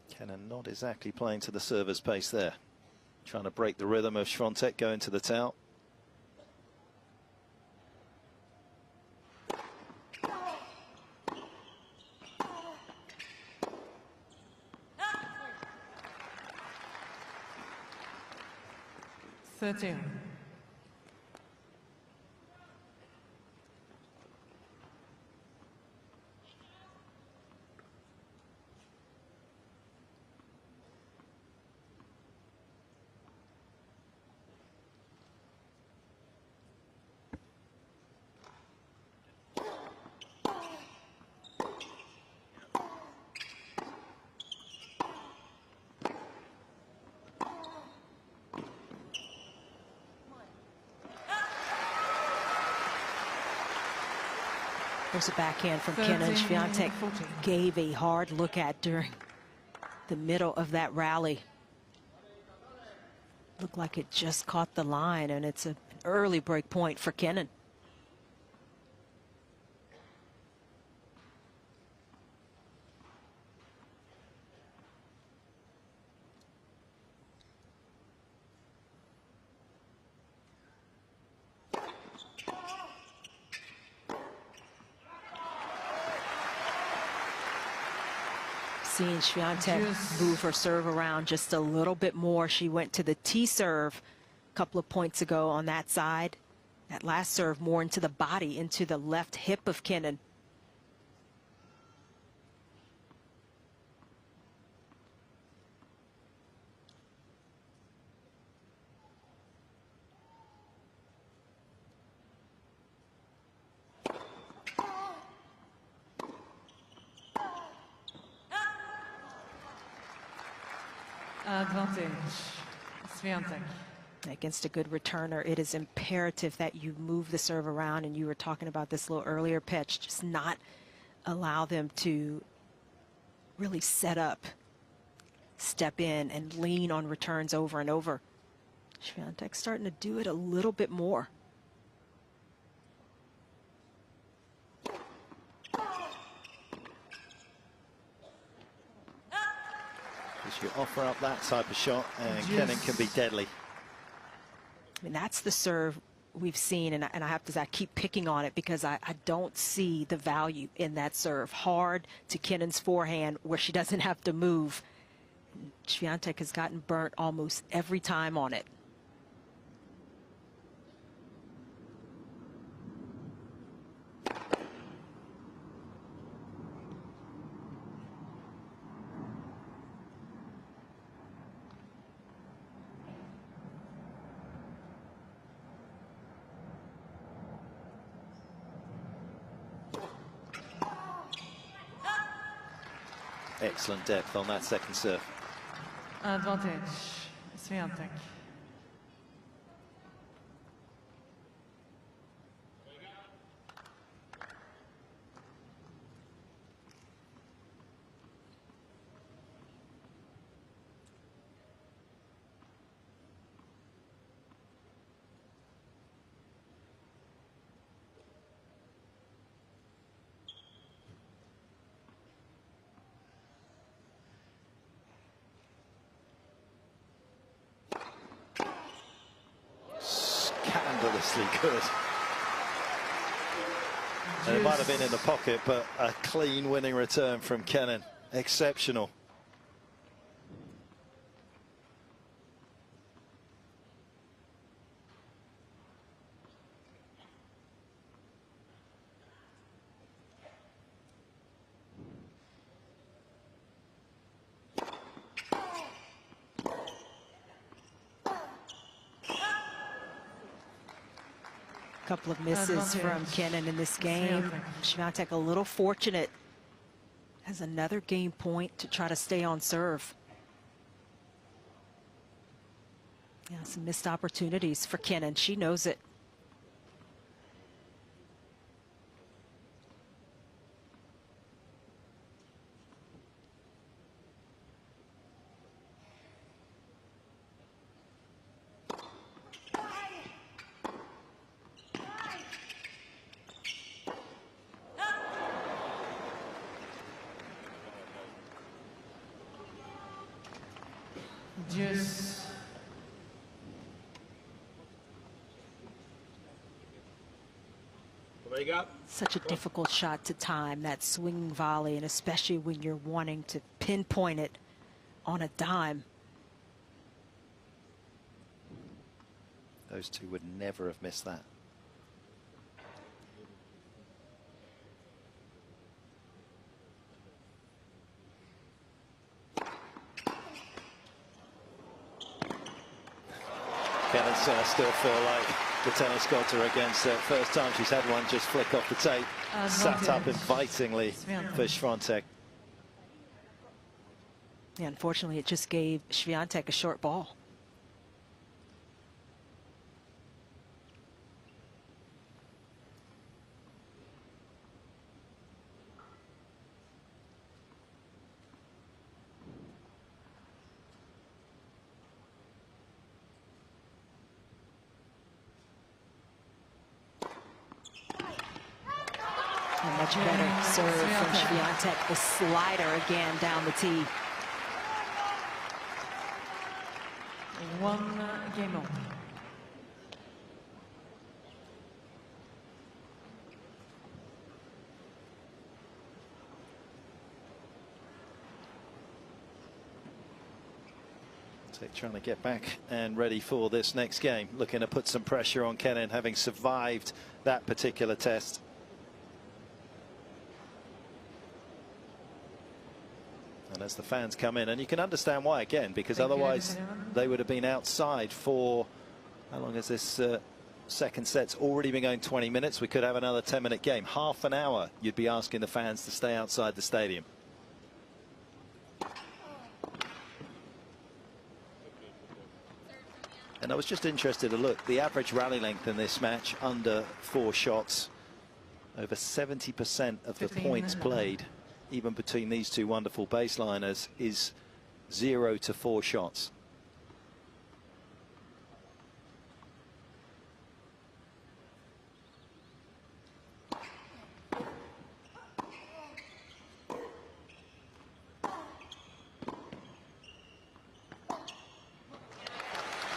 Kenin not exactly playing to the server's pace there. Trying to break the rhythm of Swiatek going to the towel. There's a backhand from Kenin. Swiatek gave a hard look at during the middle of that rally. Looked like it just caught the line, and it's an early break point for Kenin. Seeing Swiatek move her serve around just a little bit more. She went to the T serve a couple of points ago on that side. That last serve more into the body, into the left hip of Kenin. Advantage, Swiatek. Against a good returner, it is imperative that you move the serve around, and you were talking about this a little earlier, pitch, just not allow them to really set up, step in, and lean on returns over and over. Swiatek starting to do it a little bit more. You offer up that type of shot, and Kenin can be deadly. I mean, that's the serve we've seen, and I have to say, I keep picking on it because I don't see the value in that serve. Hard to Kenin's forehand where she doesn't have to move. Swiatek has gotten burnt almost every time on it. Excellent depth on that second serve. Advantage, Swiatek. Scandalously good. And it might have been in the pocket, but a clean winning return from Kenin. Exceptional. Couple of misses from Kenin in this game. Swiatek a little fortunate. Has another game point to try to stay on serve. Yeah, some missed opportunities for Kenin. She knows it. Just such a difficult shot to time, that swinging volley, and especially when you're wanting to pinpoint it on a dime. Those two would never have missed that. Kenin still feel like the tennis gods are against her. First time she's had one just flick off the tape. Sat up invitingly for Swiatek. Yeah, unfortunately, it just gave Swiatek a short ball. A much better serve from Swiatek. The slider again down the tee. one game on. Trying to get back and ready for this next game. Looking to put some pressure on Kenin, having survived that particular test. And as the fans come in, and you can understand why again, because otherwise they would have been outside for, how long is this second set's already been going? 20 minutes. We could have another 10-minute game. Half an hour you'd be asking the fans to stay outside the stadium. And I was just interested to look, the average rally length in this match under 4 shots. Over 70% of the points played, even between these two wonderful baseliners, is 0 to 4 shots.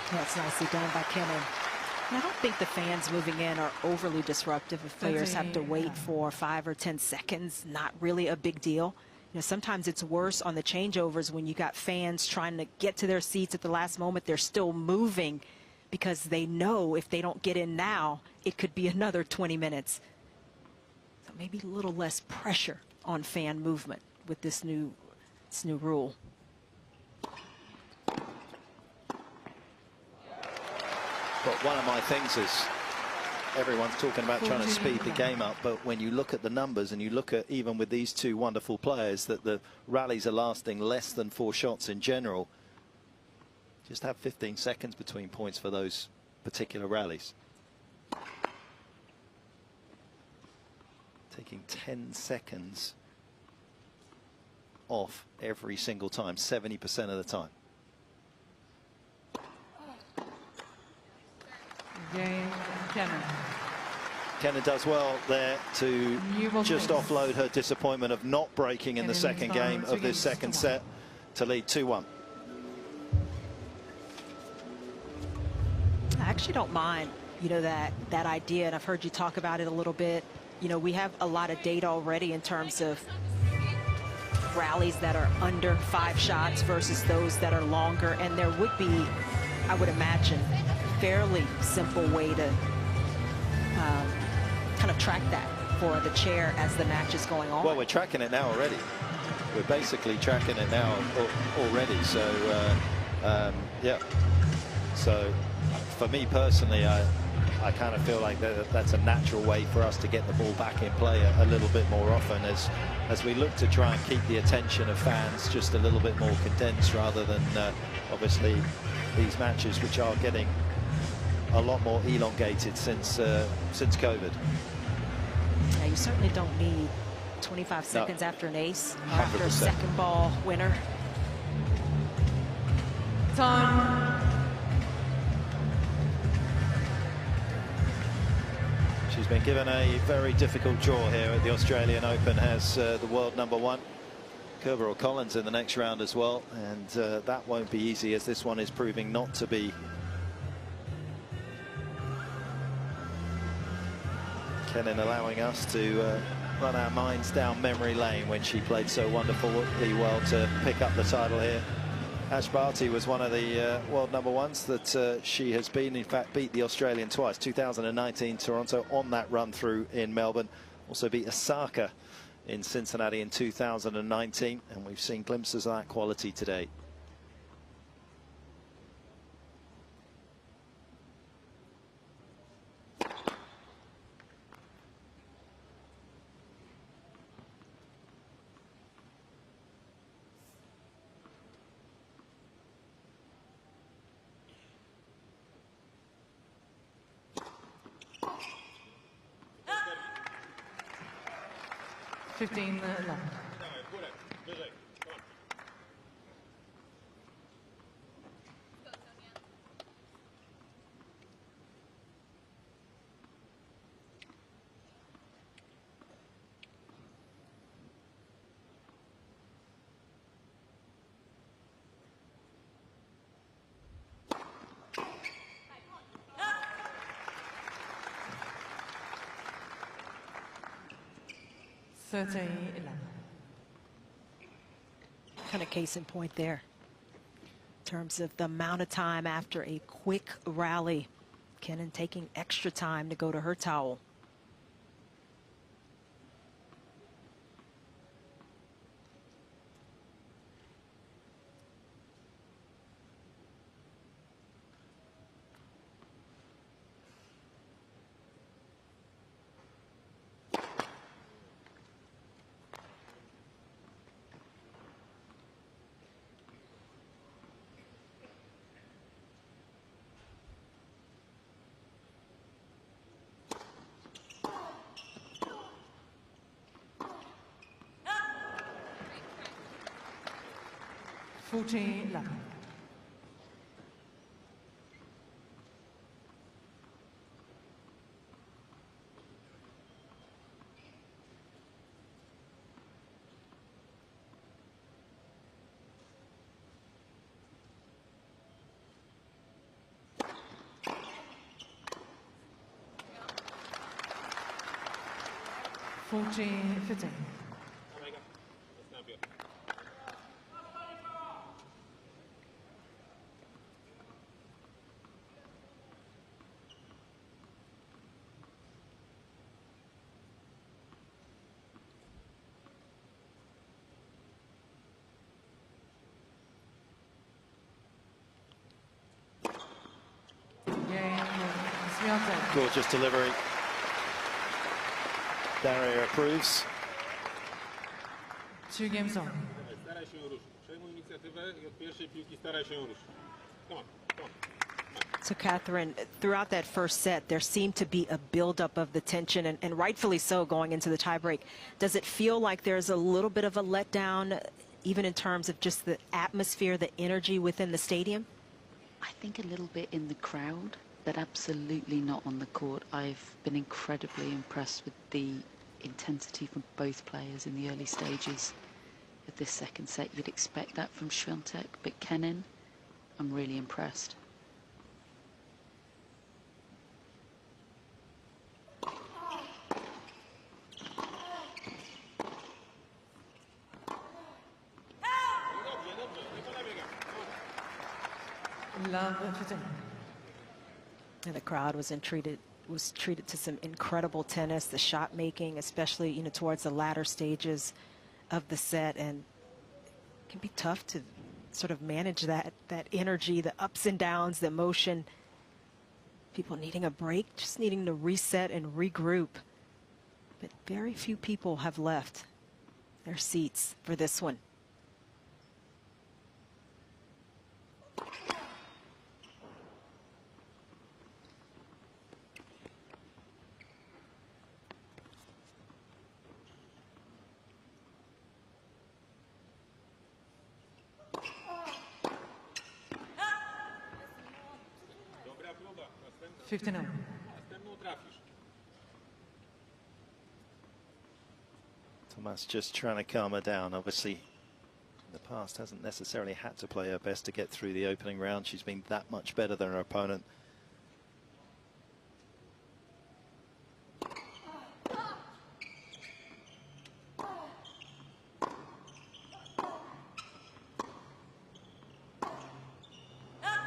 That's nicely done by Cain. I don't think the fans moving in are overly disruptive if players have to wait for 5 or 10 seconds. Not really a big deal. You know, sometimes it's worse on the changeovers when you got fans trying to get to their seats at the last moment. They're still moving because they know if they don't get in now, it could be another 20 minutes. So maybe a little less pressure on fan movement with this new rule. But one of my things is everyone's talking about trying to speed the game up, but when you look at the numbers and you look at, even with these two wonderful players, that the rallies are lasting less than 4 shots in general. Just have 15 seconds between points for those particular rallies. Taking 10 seconds off every single time, 70% of the time. Game, Kenin. Kenin does well there to just offload her disappointment of not breaking in the second game of this second set to lead 2-1. I actually don't mind, you know, that idea, and I've heard you talk about it a little bit. You know, we have a lot of data already in terms of rallies that are under 5 shots versus those that are longer, and there would be, I would imagine, fairly simple way to kind of track that for the chair as the match is going on. Well, we're tracking it now already. We're basically tracking it now already. So, yeah. So, for me personally, I kind of feel like that's a natural way for us to get the ball back in play a little bit more often as we look to try and keep the attention of fans just a little bit more condensed, rather than obviously these matches which are getting a lot more elongated since COVID. Yeah, you certainly don't need 25 seconds after an ace, or after a 100%. second ball winner. Time. She's been given a very difficult draw here at the Australian Open, has the world #1 Kerber or Collins in the next round as well, and that won't be easy, as this one is proving not to be. Kenin allowing us to run our minds down memory lane when she played so wonderfully well to pick up the title here. Ash Barty was one of the world #1s that she has been. In fact, beat the Australian twice, 2019 Toronto on that run through in Melbourne. Also beat Osaka in Cincinnati in 2019, and we've seen glimpses of that quality today. Left. Kind of case in point there, in terms of the amount of time after a quick rally. Kenin taking extra time to go to her towel. Left. Fitting. Swiatek. Gorgeous delivery. Daria approves. 2 games on. So, Catherine, throughout that first set, there seemed to be a buildup of the tension, and rightfully so, going into the tiebreak. Does it feel like there's a little bit of a letdown, even in terms of just the atmosphere, the energy within the stadium? I think a little bit in the crowd, but absolutely not on the court. I've been incredibly impressed with the intensity from both players in the early stages of this second set. You'd expect that from Swiatek, but Kenin, I'm really impressed. And the crowd was treated to some incredible tennis, the shot making, especially, you know, towards the latter stages of the set, and it can be tough to sort of manage that energy, the ups and downs, the emotion. People needing a break, just needing to reset and regroup. But very few people have left their seats for this one. Dobra próba. 59. Następną trafisz. Tomas just trying to calm her down. Obviously, in the past hasn't necessarily had to play her best to get through the opening round. She's been that much better than her opponent.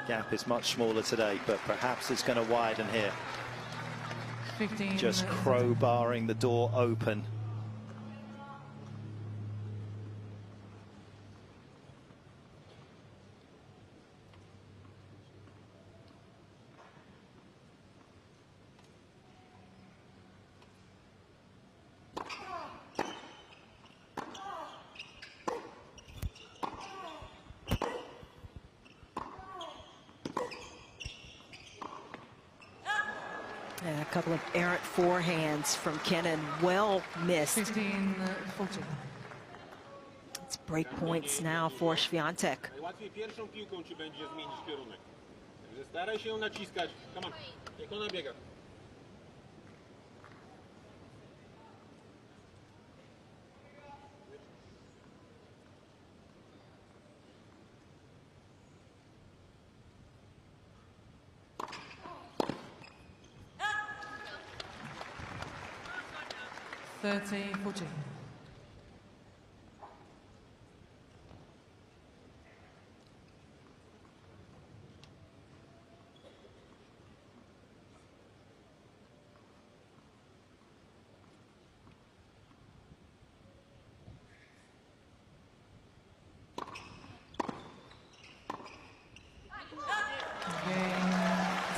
Gap is much smaller today, but perhaps it's going to widen here. 15. Just crowbarring the door open. And a couple of errant forehands from Kenin, well missed. 15, 40. It's break points now for Swiatek. Najłatwiej pierwszą piłką ci będzie zmienić kierunek. Także staraj się ją naciskać. Come on, niech ona biega. Thirty, 40.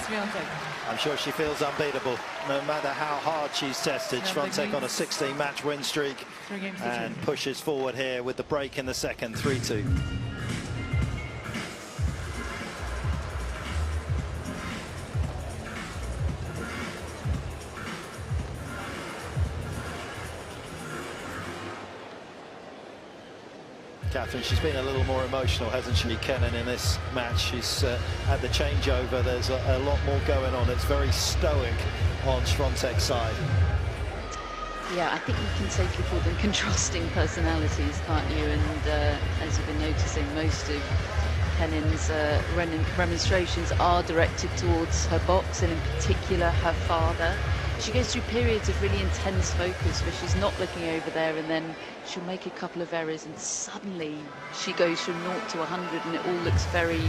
Swiatek. I'm sure she feels unbeatable, no matter how hard she's tested. Swiatek on a 16-match win streak 3 games to and 2. pushes forward here with the break in the second, 3-2. Catherine, she's been a little more emotional, hasn't she, Kenin, in this match? She's at the changeover. There's a lot more going on. It's very stoic on Swiatek's side. Yeah, I think you can safely call them contrasting personalities, can't you? And as you've been noticing, most of Kenin's remonstrations are directed towards her box, and in particular her father. She goes through periods of really intense focus where she's not looking over there, and then she'll make a couple of errors and suddenly she goes from 0 to 100 and it all looks very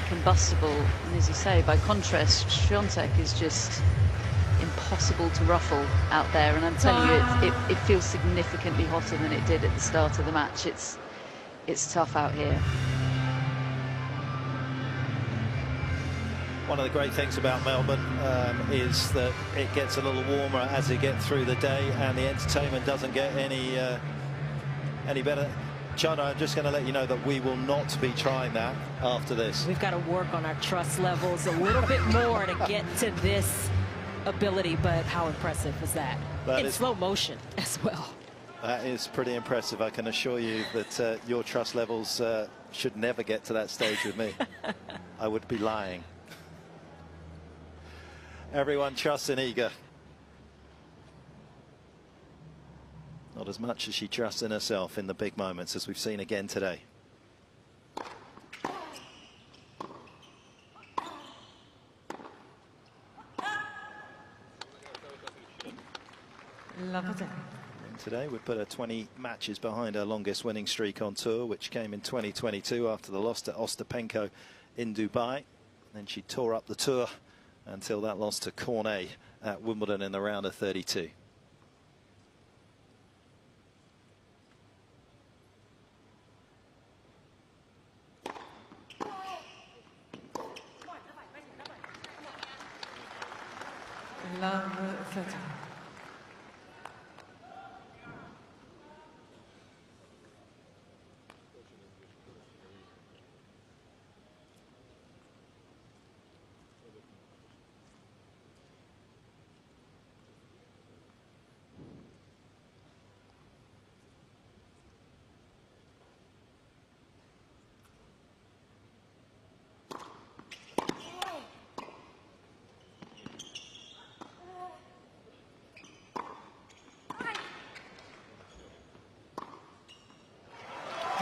combustible. And as you say, by contrast, Swiatek is just impossible to ruffle out there, and I'm telling you, it feels significantly hotter than it did at the start of the match. It's tough out here. One of the great things about Melbourne is that it gets a little warmer as we get through the day, and the entertainment doesn't get any better. Chana, I'm just going to let you know that we will not be trying that after this. We've got to work on our trust levels a little bit more to get to this ability, but how impressive was that? In slow motion as well. That is pretty impressive. I can assure you that your trust levels should never get to that stage with me. I would be lying. Everyone trusts in Iga. Not as much as she trusts in herself in the big moments, as we've seen again today. Today we put her 20 matches behind her longest winning streak on tour, which came in 2022 after the loss to Ostapenko in Dubai. Then she tore up the tour until that loss to Cain at Wimbledon in the round of 32. love 30.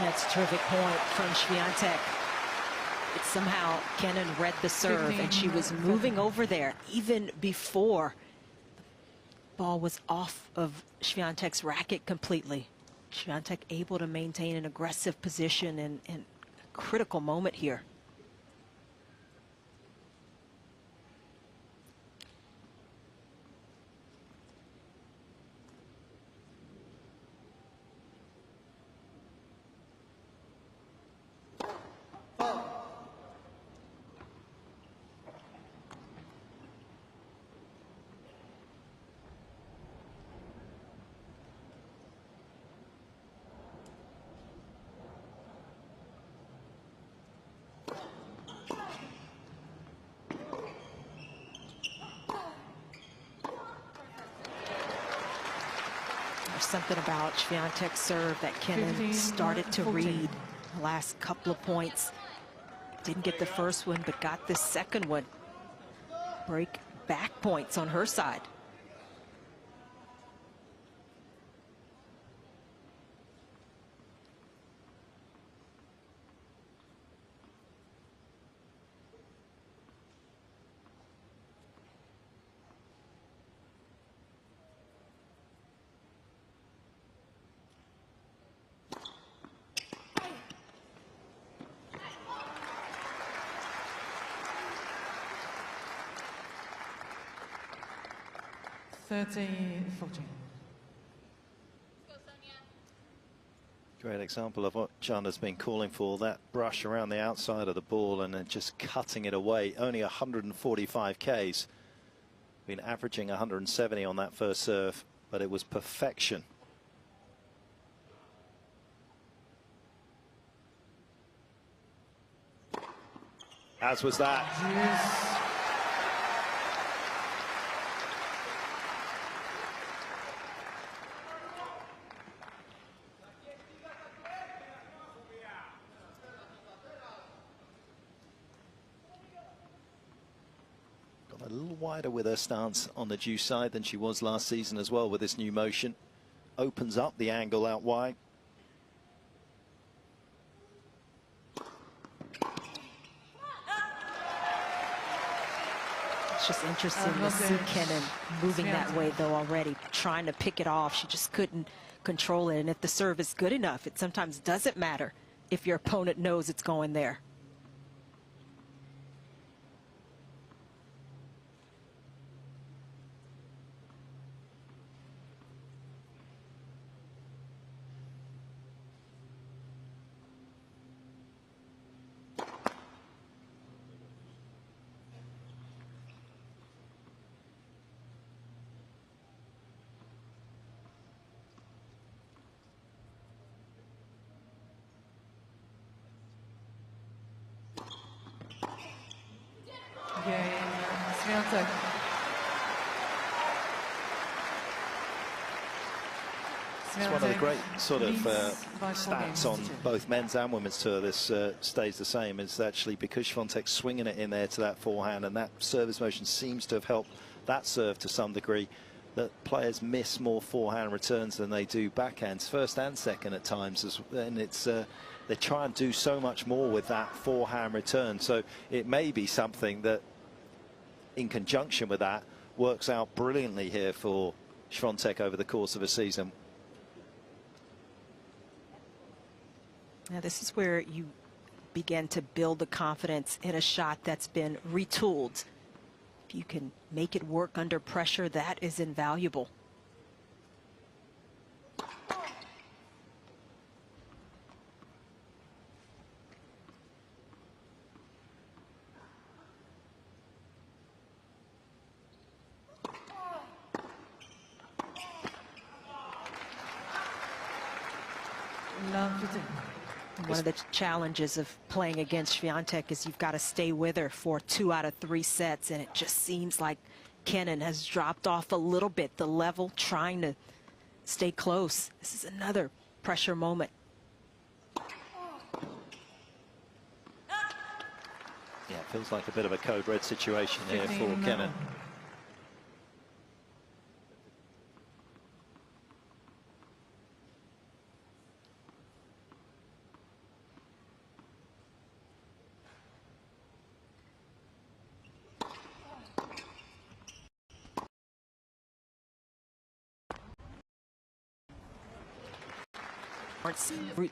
That's a terrific point from Swiatek. But somehow Kenin read the serve, and she was moving over there even before the ball was off of Swiatek's racket completely. Swiatek able to maintain an aggressive position in a critical moment here. Something about Swiatek's serve that Kenin started to read the last couple of points. Didn't get the first one, but got the second one. Break back points on her side. Great example of what Chanda's been calling for, that brush around the outside of the ball and then just cutting it away. Only 145 Ks. Been averaging 170 on that first serve, but it was perfection. As was that. Yes. A little wider with her stance on the due side than she was last season as well with this new motion. Opens up the angle out wide. It's just interesting to see Kenin moving that way though already, trying to pick it off. She just couldn't control it, and if the serve is good enough, it sometimes doesn't matter if your opponent knows it's going there. Swiatek. It's one of the great sort of stats on both men's and women's tour. This stays the same. It's actually because Swiatek's swinging it in there to that forehand, and that service motion seems to have helped that serve to some degree, that players miss more forehand returns than they do backhands, first and second at times. And it's they try and do so much more with that forehand return. So it may be something that, in conjunction with that, works out brilliantly here for Swiatek over the course of a season. Now this is where you begin to build the confidence in a shot that's been retooled. If you can make it work under pressure, that is invaluable. One of the challenges of playing against Swiatek is you've got to stay with her for 2 out of 3 sets, and it just seems like Kenin has dropped off a little bit, the level, trying to stay close. This is another pressure moment. Yeah, it feels like a bit of a code red situation here for Kenin.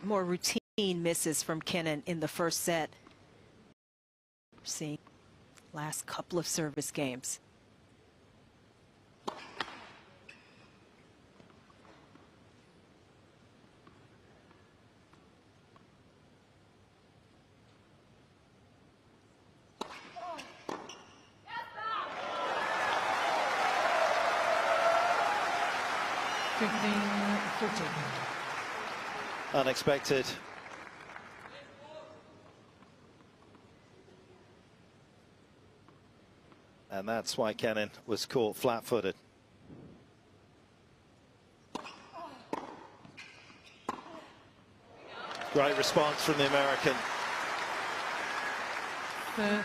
More routine misses from Kenin in the first set. We're seeing last couple of service games. Unexpected. And that's why Kenin was caught flat-footed. Great response from the American. 30-40.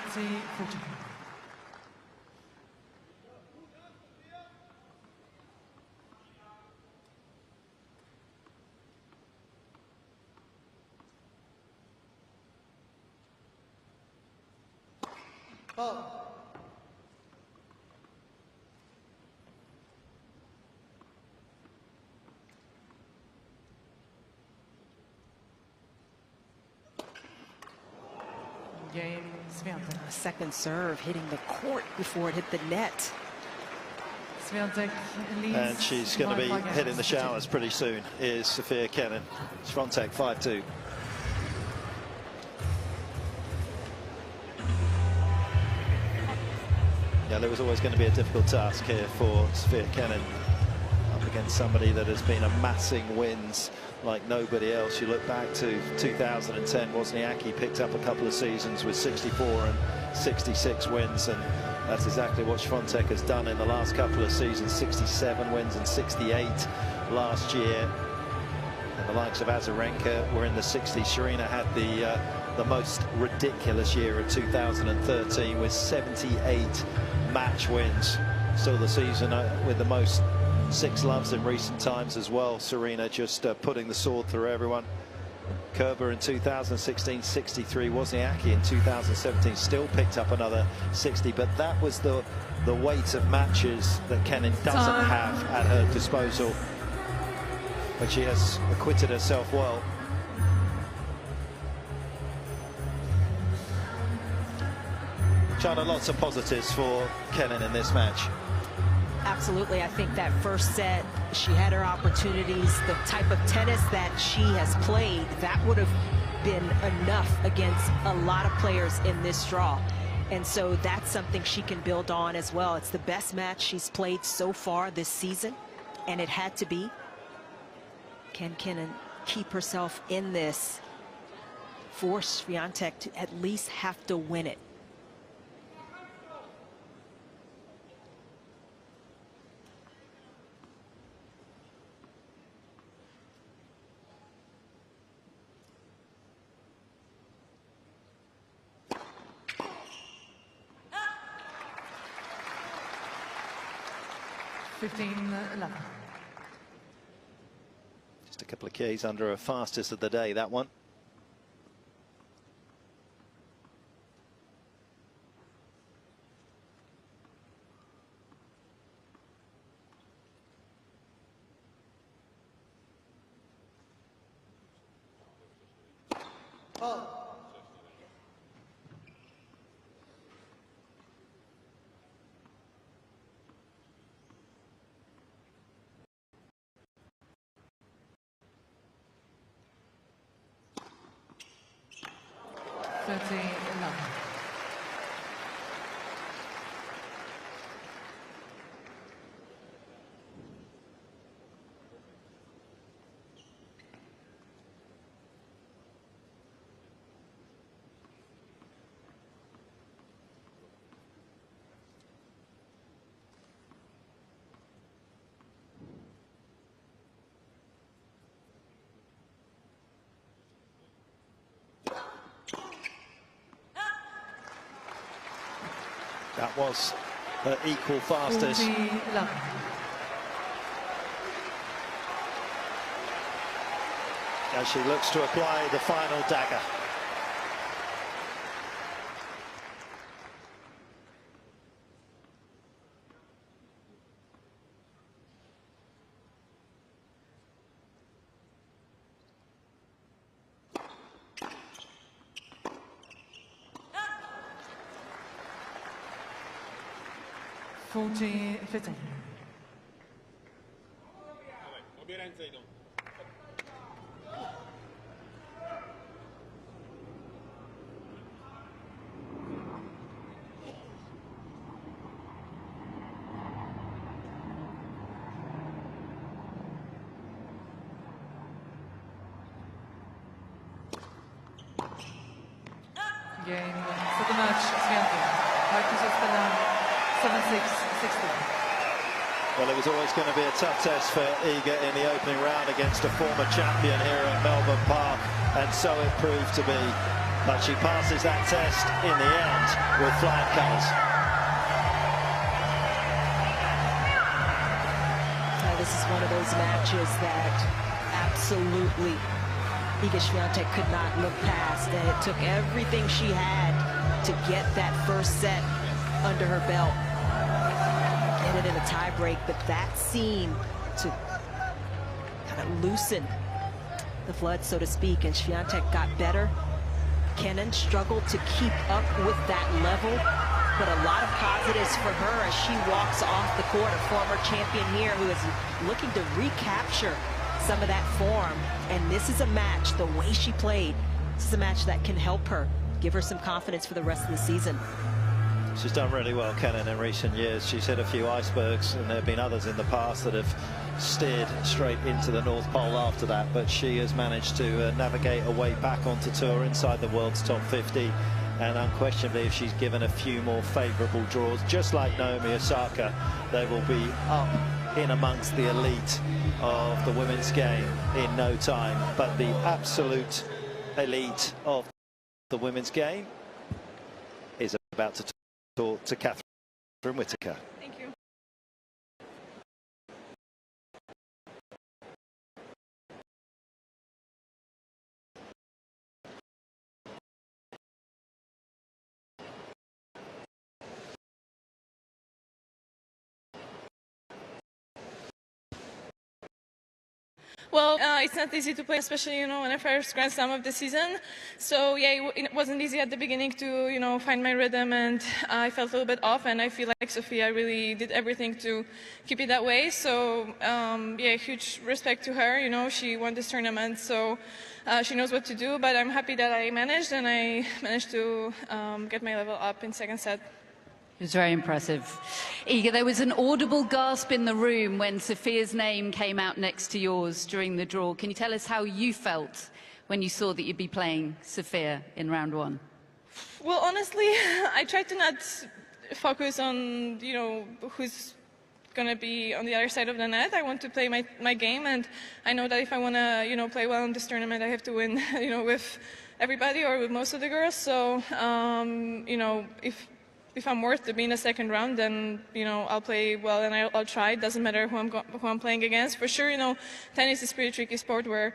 Game, Swiatek. A second serve hitting the court before it hit the net. Swiatek leads. And she's going to be by hitting the showers pretty soon, is Sofia Kenin. Swiatek 5-2. Yeah, there was always going to be a difficult task here for Sofia Kenin, up against somebody that has been amassing wins like nobody else. You look back to 2010, Wozniacki picked up a couple of seasons with 64 and 66 wins, and that's exactly what Swiatek has done in the last couple of seasons. 67 wins and 68 last year. And the likes of Azarenka were in the 60s. Serena had the most ridiculous year of 2013 with 78 match wins. Still the season with the most 6 loves in recent times as well. Serena just putting the sword through everyone. Kerber in 2016, 63. Wozniacki in 2017 still picked up another 60, but that was the weight of matches that Kenin doesn't have at her disposal. But she has acquitted herself well. China, lots of positives for Kenin in this match. Absolutely. I think that first set, she had her opportunities. The type of tennis that she has played, that would have been enough against a lot of players in this draw. And so that's something she can build on as well. It's the best match she's played so far this season, and it had to be. Can Kenin keep herself in this? Force Swiatek to at least have to win it. Just a couple of keys under her fastest of the day, that one. That was her equal fastest. 40-11. As she looks to apply the final dagger. Obie ręce idą. Gain for the match, Swiatek. Marcus Ostella, 7-6, 16. Well, it was always going to be a tough test for Iga in the opening round against a former champion here at Melbourne Park, and so it proved to be. But she passes that test in the end with flying colours. This is one of those matches that absolutely Iga Swiatek could not look past, and it took everything she had to get that first set under her belt. Get it in a tie break, but that seemed to kind of loosen the flood, so to speak, and Swiatek got better. Kenin struggled to keep up with that level, but a lot of positives for her as she walks off the court, a former champion here who is looking to recapture some of that form. And this is a match, the way she played, this is a match that can help her, give her some confidence for the rest of the season. She's done really well, Cain, in recent years. She's hit a few icebergs, and there have been others in the past that have steered straight into the North Pole after that, but she has managed to navigate a way back onto tour inside the world's top 50, and unquestionably, if she's given a few more favourable draws, just like Naomi Osaka, they will be up in amongst the elite of the women's game in no time. But the absolute elite of the women's game is about to talk to Catherine Whitaker. Thank you. Well, it's not easy to play, especially, in the first Grand Slam of the season. So, yeah, it wasn't easy at the beginning to, find my rhythm, and I felt a little bit off, and I feel like Sofia really did everything to keep it that way. So, yeah, huge respect to her. She won this tournament, so she knows what to do, but I'm happy that I managed, and I managed to get my level up in second set. It was very impressive. Iga, there was an audible gasp in the room when Sofia's name came out next to yours during the draw. Can you tell us how you felt when you saw that you'd be playing Sofia in round one? Well, honestly, I tried to not focus on, who's going to be on the other side of the net. I want to play my game, and I know that if I want to, play well in this tournament, I have to win, with everybody or with most of the girls. So, if I'm worth to be in the second round, then I'll play well and I'll try. It doesn't matter who I'm playing against. For sure, tennis is a pretty tricky sport where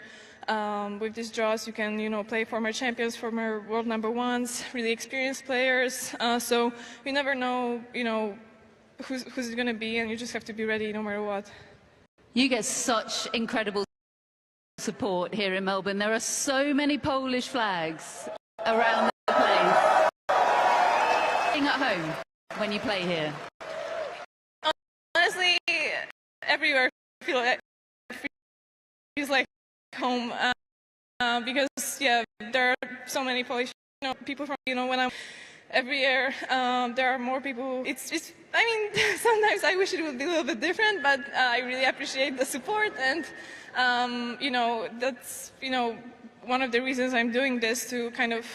with these draws you can play former champions, former world number ones, really experienced players. So you never know who's it going to be, and you just have to be ready no matter what. You get such incredible support here in Melbourne. There are so many Polish flags around the place. At home when you play here? Honestly, everywhere feels like home because there are so many Polish people from when I'm every year there are more people. It's I mean sometimes I wish it would be a little bit different, but I really appreciate the support, and that's one of the reasons I'm doing this, to kind of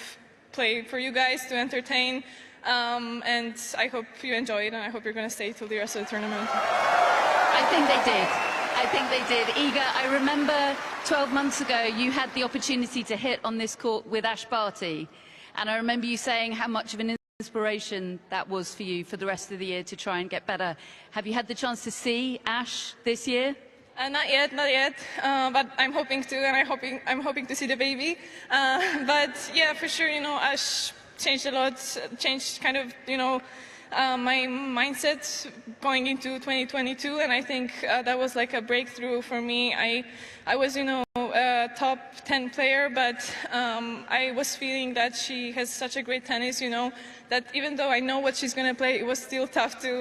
play for you guys, to entertain. And I hope you enjoy it, and I hope you're going to stay till the rest of the tournament. I think they did. I think they did. Iga, I remember 12 months ago you had the opportunity to hit on this court with Ash Barty, and I remember you saying how much of an inspiration that was for you for the rest of the year to try and get better. Have you had the chance to see Ash this year? Not yet, but I'm hoping to, and I'm hoping to see the baby. But yeah, for sure, Ash changed a lot, changed kind of, my mindset going into 2022, and I think that was like a breakthrough for me. I was, a top 10 player, but I was feeling that she has such a great tennis, that even though I know what she's going to play, it was still tough to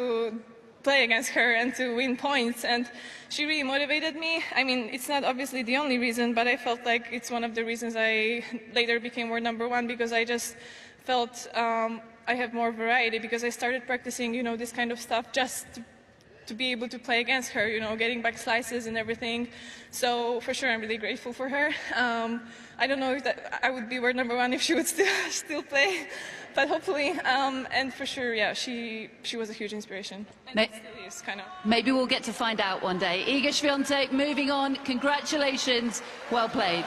play against her and to win points, and she really motivated me. I mean, it's not obviously the only reason, but I felt like it's one of the reasons I later became world #1, because I just felt I have more variety, because I started practicing, this kind of stuff just to be able to play against her, getting back slices and everything. So for sure, I'm really grateful for her. I don't know if I would be world #1 if she would still play, but hopefully. And for sure, yeah, she was a huge inspiration. And it still is, kind of. Maybe we'll get to find out one day. Iga Swiatek, moving on. Congratulations. Well played.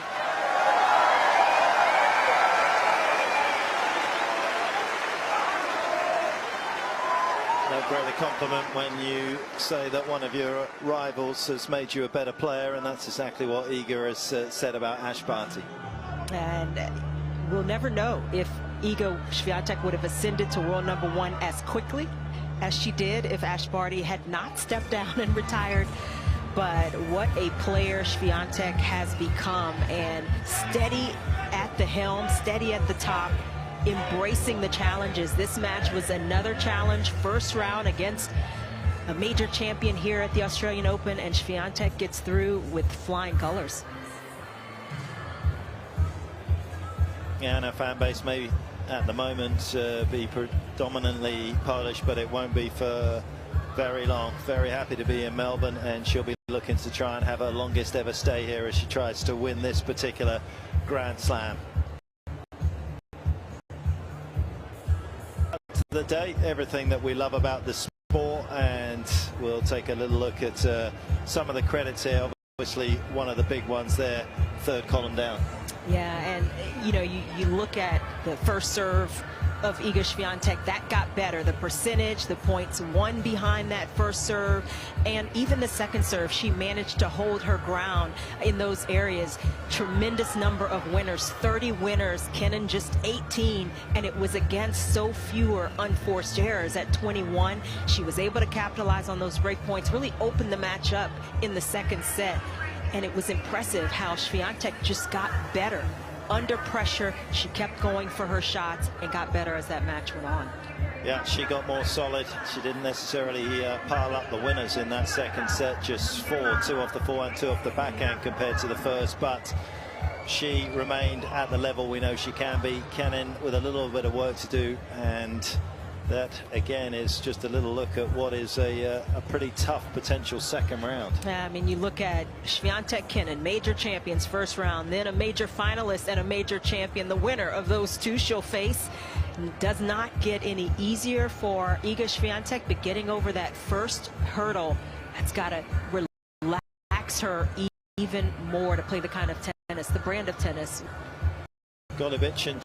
No greater compliment when you say that one of your rivals has made you a better player, and that's exactly what Iga has said about Ash Barty. And we'll never know if Iga Swiatek would have ascended to world #1 as quickly as she did if Ash Barty had not stepped down and retired. But what a player Swiatek has become, and steady at the helm, steady at the top, embracing the challenges. This match was another challenge, first round against a major champion here at the Australian Open, and Swiatek gets through with flying colors. Yeah, and her fan base may at the moment be predominantly Polish, but it won't be for very long. Very happy to be in Melbourne, and she'll be looking to try and have her longest ever stay here as she tries to win this particular Grand Slam. The day, everything that we love about the sport, and we'll take a little look at some of the credits here. Obviously one of the big ones there, third column down. Yeah, and you look at the first serve of Iga Swiatek, that got better. The percentage, the points won behind that first serve, and even the second serve, she managed to hold her ground in those areas. Tremendous number of winners, 30 winners, Kenin just 18, and it was against so fewer unforced errors at 21. She was able to capitalize on those break points, really open the match up in the second set, and it was impressive how Swiatek just got better. Under pressure, she kept going for her shots and got better as that match went on. Yeah, she got more solid. She didn't necessarily pile up the winners in that second set, just 4, 2 off the forehand, 2 off the backhand compared to the first, but she remained at the level we know she can be. Cain with a little bit of work to do, and that again is just a little look at what is a pretty tough potential second round. I mean, you look at Swiatek, Kenin, major champions first round, then a major finalist and a major champion. The winner of those two she'll face. Does not get any easier for Iga Swiatek, but getting over that first hurdle, that's got to relax her even more to play the kind of tennis, the brand of tennis. Golubic,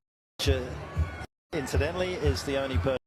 incidentally, is the only person